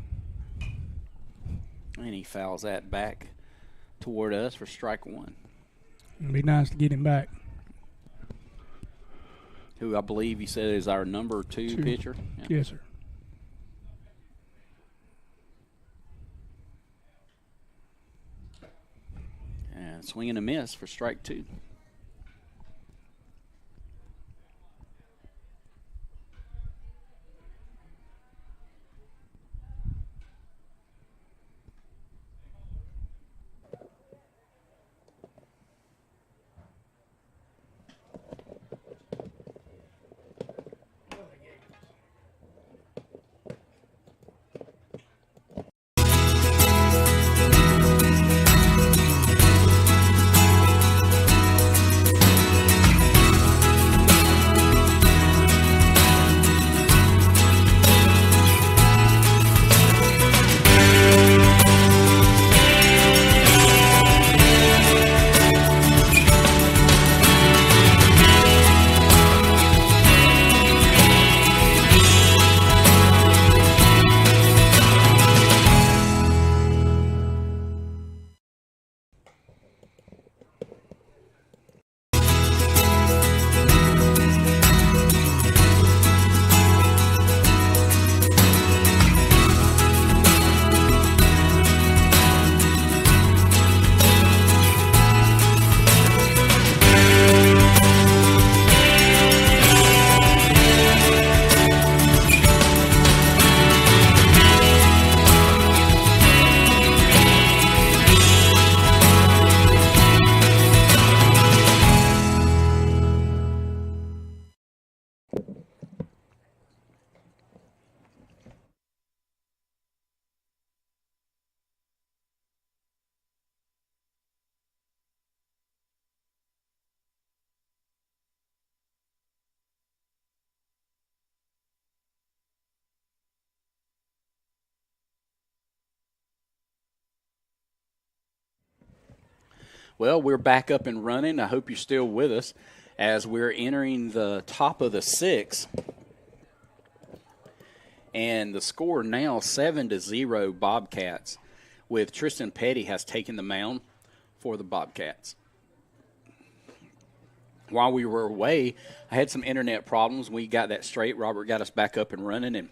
And he fouls that back toward us for strike one. It'd be nice to get him back. Who I believe you said is our number 2 pitcher. Yeah. Yes, sir. And swing and a miss for strike 2. Well, we're back up and running. I hope you're still with us as we're entering the top of the 6th. And the score now 7-0 Bobcats, with Tristan Petty has taken the mound for the Bobcats. While we were away, I had some internet problems. We got that straight. Robert got us back up and running. And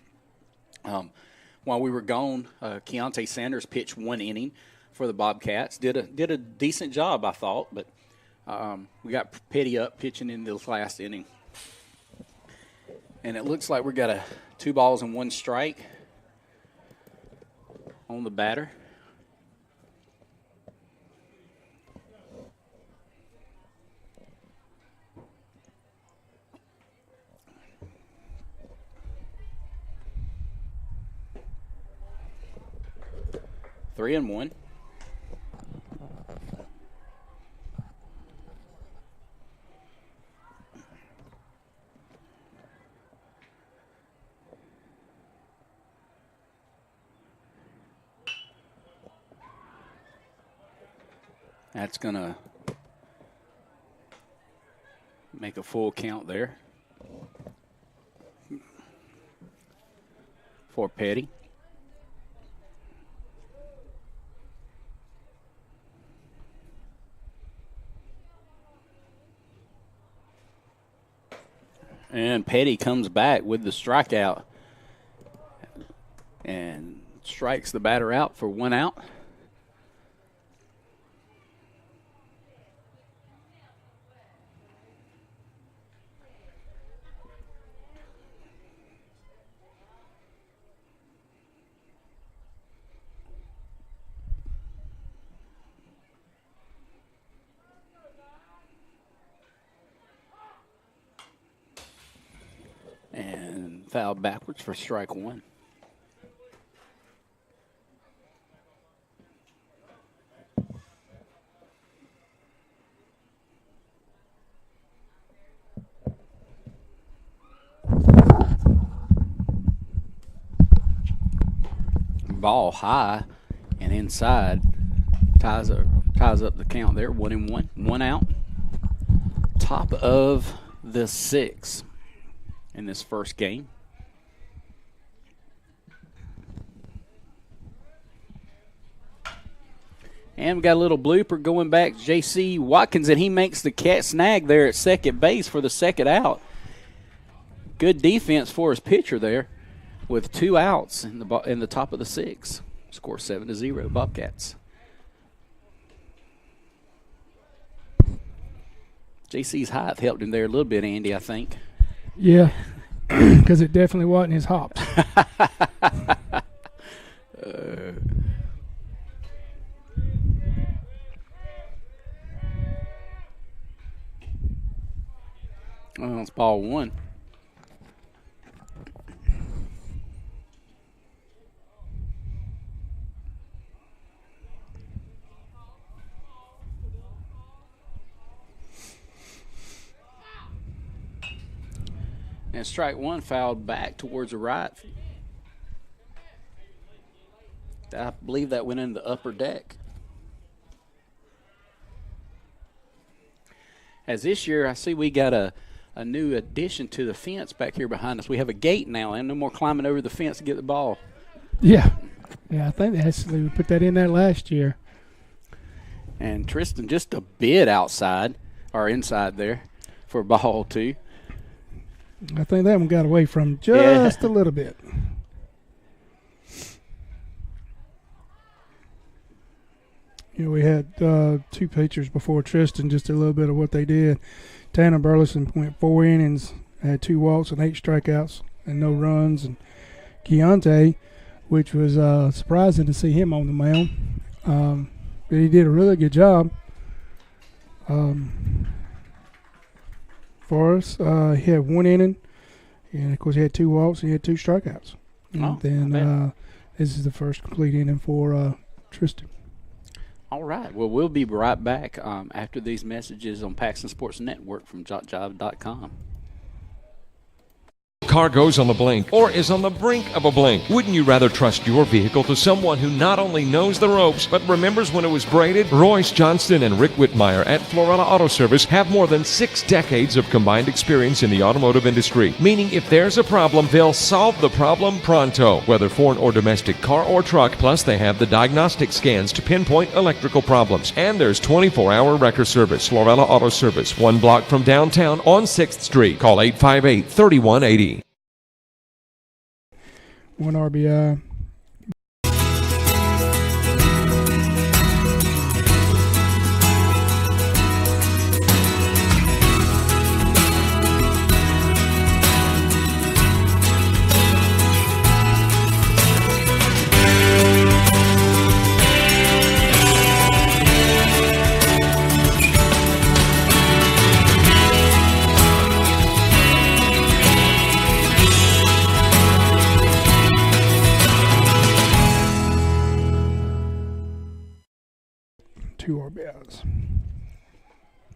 while we were gone, Keontae Sanders pitched 1 inning for the Bobcats. Did a decent job, I thought, but we got Petty up pitching in the last inning. And it looks like we got a 2 balls and 1 strike on the batter. Three and 1. That's going to make a full count there for Petty. And Petty comes back with the strikeout and strikes the batter out for 1 out. And foul backwards for strike 1. Ball high and inside, ties up the count there. 1 and 1, 1 out. Top of the 6th in this first game. And we got a little blooper going back. J.C. Watkins, and he makes the cat snag there at second base for the second out. Good defense for his pitcher there, with 2 outs in the top of the 6th. Score 7-0 Bobcats. J.C.'s height helped him there a little bit, Andy, I think. Yeah, because it definitely wasn't his hops. Well, it's ball 1. And strike 1 fouled back towards the right. I believe that went in the upper deck. As this year, I see we got a new addition to the fence back here behind us. We have a gate now, and no more climbing over the fence to get the ball. Yeah, I think they actually put that in there last year. And Tristan just a bit outside or inside there for ball 2. I think that one got away from just a little bit. You know, we had 2 pitchers before Tristan, just a little bit of what they did. Tanner Burleson went 4 innings, had 2 walks and 8 strikeouts and no runs. And Keontae, which was surprising to see him on the mound, but he did a really good job for us. He had 1 inning, and of course he had 2 walks and he had 2 strikeouts. And then this is the first complete inning for Tristan. All right. Well, we'll be right back after these messages on Paxton Sports Network from JockJive.com. car goes on the blink or is on the brink of a blink. Wouldn't you rather trust your vehicle to someone who not only knows the ropes but remembers when it was braided? Royce Johnston and Rick Whitmire at Florella Auto Service have more than 6 decades of combined experience in the automotive industry, meaning if there's a problem, they'll solve the problem pronto, whether foreign or domestic, car or truck. Plus, they have the diagnostic scans to pinpoint electrical problems. And there's 24-hour wrecker service. Florella Auto Service, 1 block from downtown on 6th Street. Call 858-3180. 1 RBI.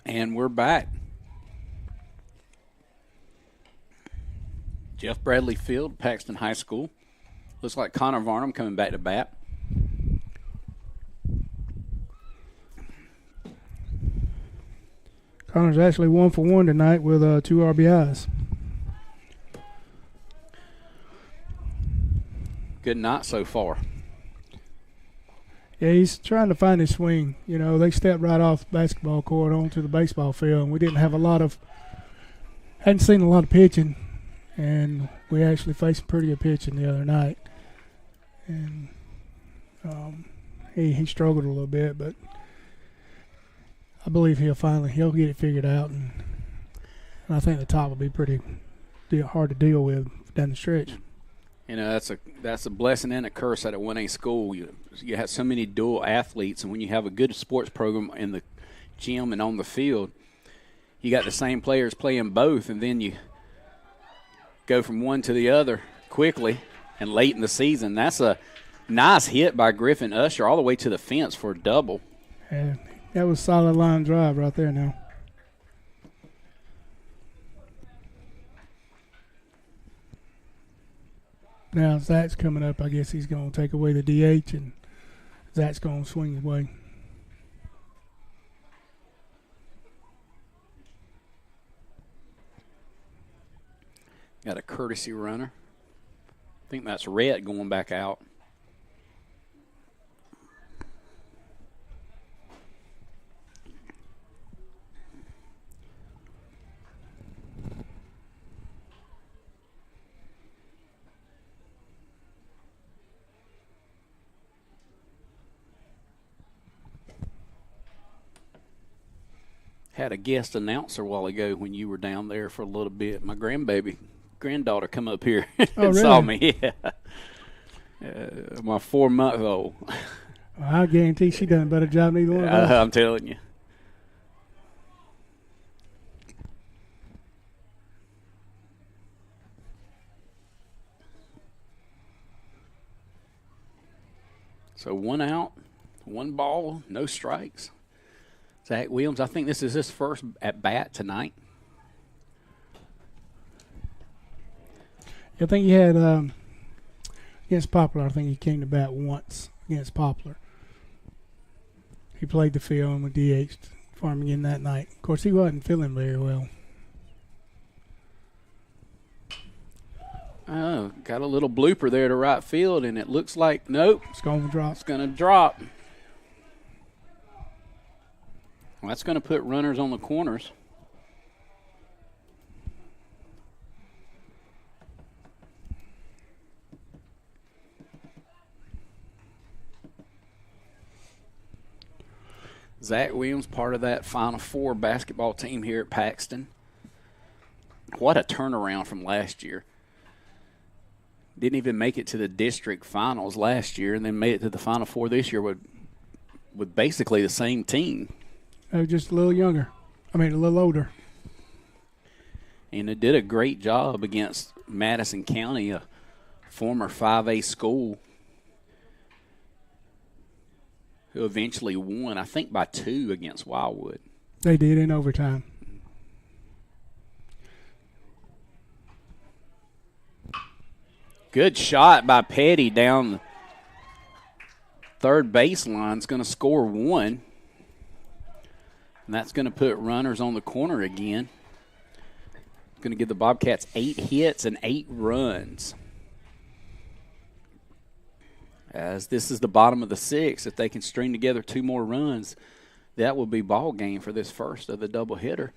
And we're back. Jeff Bradley Field, Paxton High School. Looks like Connor Varnum coming back to bat. Connor's actually 1 for 1 tonight with 2 RBIs. Good night so far. Yeah, he's trying to find his swing. You know, they stepped right off the basketball court onto the baseball field, and we didn't have hadn't seen a lot of pitching, and we actually faced some pretty good pitching the other night. And he struggled a little bit, but I believe he'll get it figured out, and I think the top will be pretty hard to deal with down the stretch. You know, that's a blessing and a curse at a 1A school. You have so many dual athletes, and when you have a good sports program in the gym and on the field, you got the same players playing both, and then you go from one to the other quickly and late in the season. That's a nice hit by Griffin Usher all the way to the fence for a double. Yeah, that was solid line drive right there now. Now Zach's coming up. I guess he's going to take away the DH, and Zach's going to swing his way. Got a courtesy runner. I think that's Rhett going back out. Had a guest announcer a while ago when you were down there for a little bit. My granddaughter come up here and really? saw me. Yeah. My 4-month-old. Well, I guarantee she done a better job than either one of us. I'm telling you. So 1 out, 1 ball, no strikes. Zach Williams, I think this is his first at bat tonight. I think he had against Poplar. I think he came to bat once against Poplar. He played the field and was DH'd for him again that night. Of course, he wasn't feeling very well. Oh, got a little blooper there to right field, and it looks like, nope. It's going to drop. It's going to drop. Well, that's going to put runners on the corners. Zach Williams, part of that Final Four basketball team here at Paxton. What a turnaround from last year. Didn't even make it to the district finals last year, and then made it to the Final Four this year with basically the same team. Just a little younger. A little older. And it did a great job against Madison County, a former 5A school, who eventually won, I think, by 2 against Wildwood. They did in overtime. Good shot by Petty down the third baseline. It's going to score 1. And that's going to put runners on the corner again. Going to give the Bobcats 8 hits and 8 runs. As this is the bottom of the 6th, if they can string together 2 more runs, that will be ball game for this first of the doubleheader.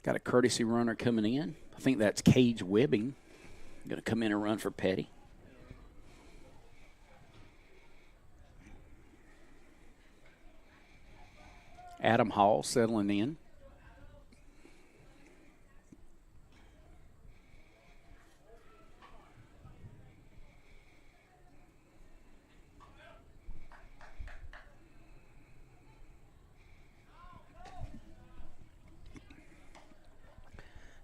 Got a courtesy runner coming in. I think that's Cage Webbing. Going to come in and run for Petty. Adam Hall settling in.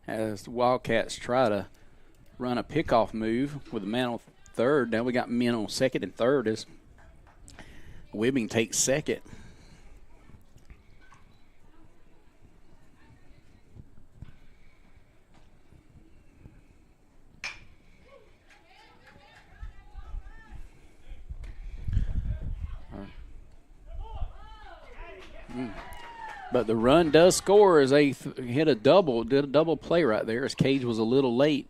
As the Wildcats try to run a pickoff move with a man on third. Now we got men on second and third as Webbing takes second. But the run does score as they did a double play right there as Cage was a little late.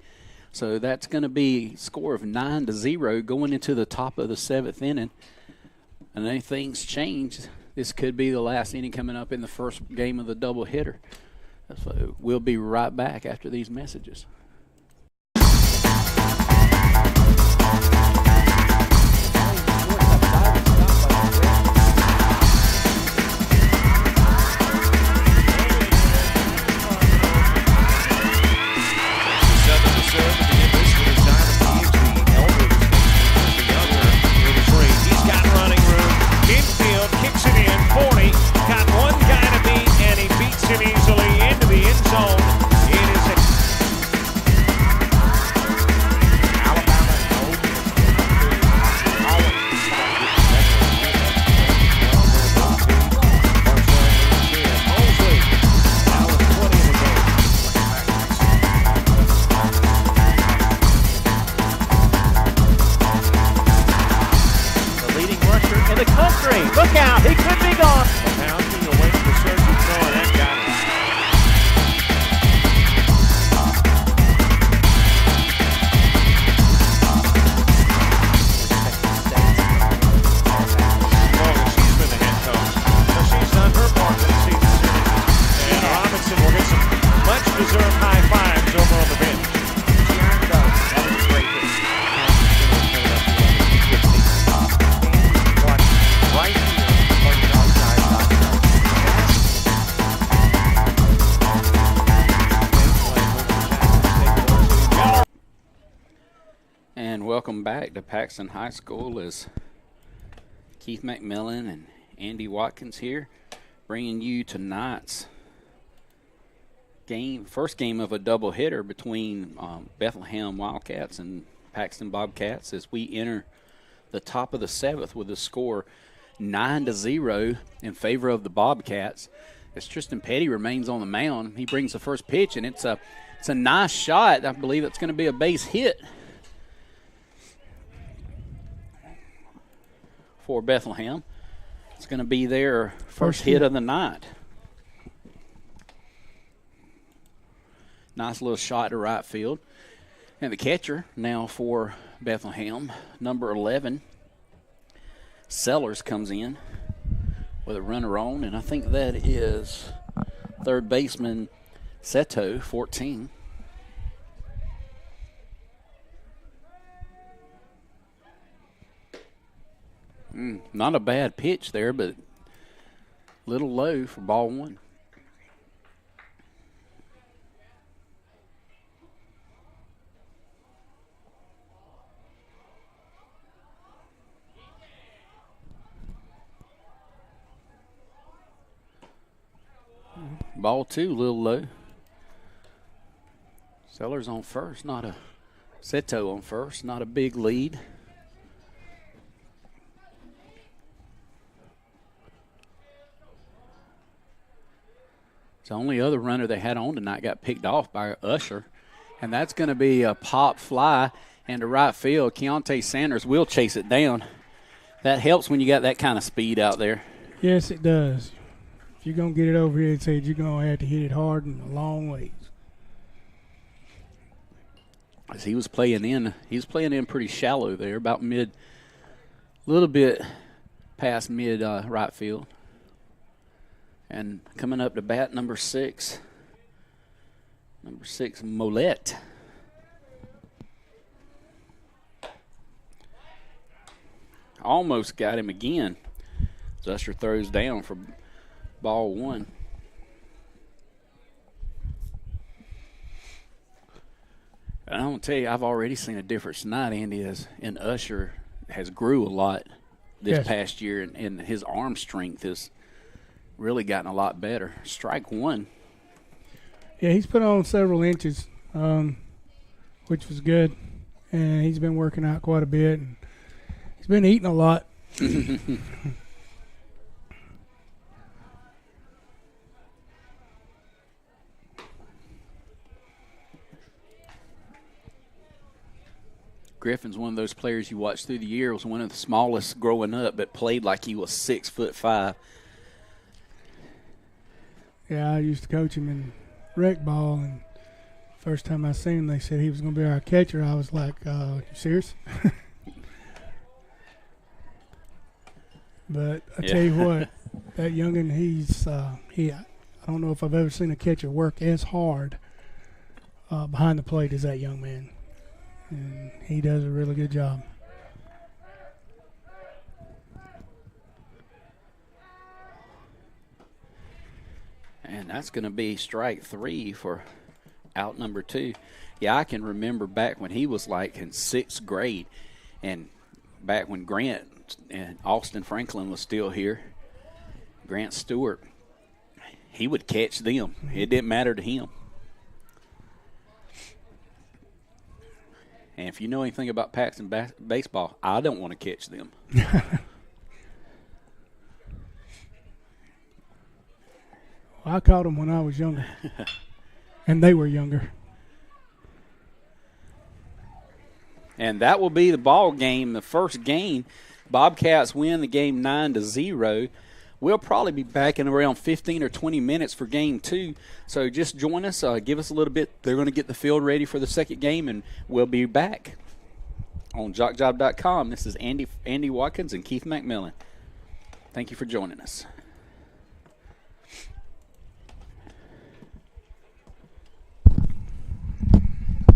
So that's going to be a score of 9-0 going into the top of the 7th inning. And if things change, this could be the last inning coming up in the first game of the doubleheader. So we'll be right back after these messages. Welcome back to Paxton High School as Keith McMillan and Andy Watkins here, bringing you tonight's game, first game of a doubleheader between Bethlehem Wildcats and Paxton Bobcats as we enter the top of the 7th with a score 9-0 in favor of the Bobcats. As Tristan Petty remains on the mound, he brings the first pitch, and it's a nice shot. I believe it's going to be a base hit for Bethlehem. It's going to be their first hit of the night. Nice little shot to right field. And the catcher now for Bethlehem, number 11, Sellers, comes in with a runner on, and I think that is third baseman Seto, 14. Not a bad pitch there, but a little low for ball one. Ball two, a little low. Sellers on first, Seto on first, not a big lead. The only other runner they had on tonight got picked off by Usher, And that's going to be a pop fly into right field. Keontae Sanders will chase it down. That helps when you got that kind of speed out there. Yes, it does. If you're going to get it over here, it you're going to have to hit it hard and a long ways. As he was playing in pretty shallow there, about mid, a little bit past mid right field. And coming up to bat, number 6. Number 6, Mollett. Almost got him again. Usher throws down for ball 1. And I'm going to tell you, I've already seen a difference tonight, Andy, and Usher has grew a lot this past year, and his arm strength has really gotten a lot better. Strike 1. Yeah, he's put on several inches, which was good, and he's been working out quite a bit, and he's been eating a lot. Griffin's one of those players you watch through the year. Was one of the smallest growing up, but played like he was 6'5". Yeah, I used to coach him in rec ball, and first time I seen him, they said he was going to be our catcher. I was like, you serious? But I tell you what, that youngin', I don't know if I've ever seen a catcher work as hard behind the plate as that young man. And he does a really good job. And that's going to be strike 3 for out number 2. Yeah, I can remember back when he was like in 6th grade, and back when Grant and Austin Franklin was still here, Grant Stewart, he would catch them. It didn't matter to him. And if you know anything about Paxton baseball, I don't want to catch them. Well, I caught them when I was younger, and they were younger. And that will be the ball game, the first game. Bobcats win the game 9-0. We'll probably be back in around 15 or 20 minutes for game 2. So just join us. Give us a little bit. They're going to get the field ready for the second game, and we'll be back on JockJive.com. This is Andy Watkins and Keith McMillan. Thank you for joining us.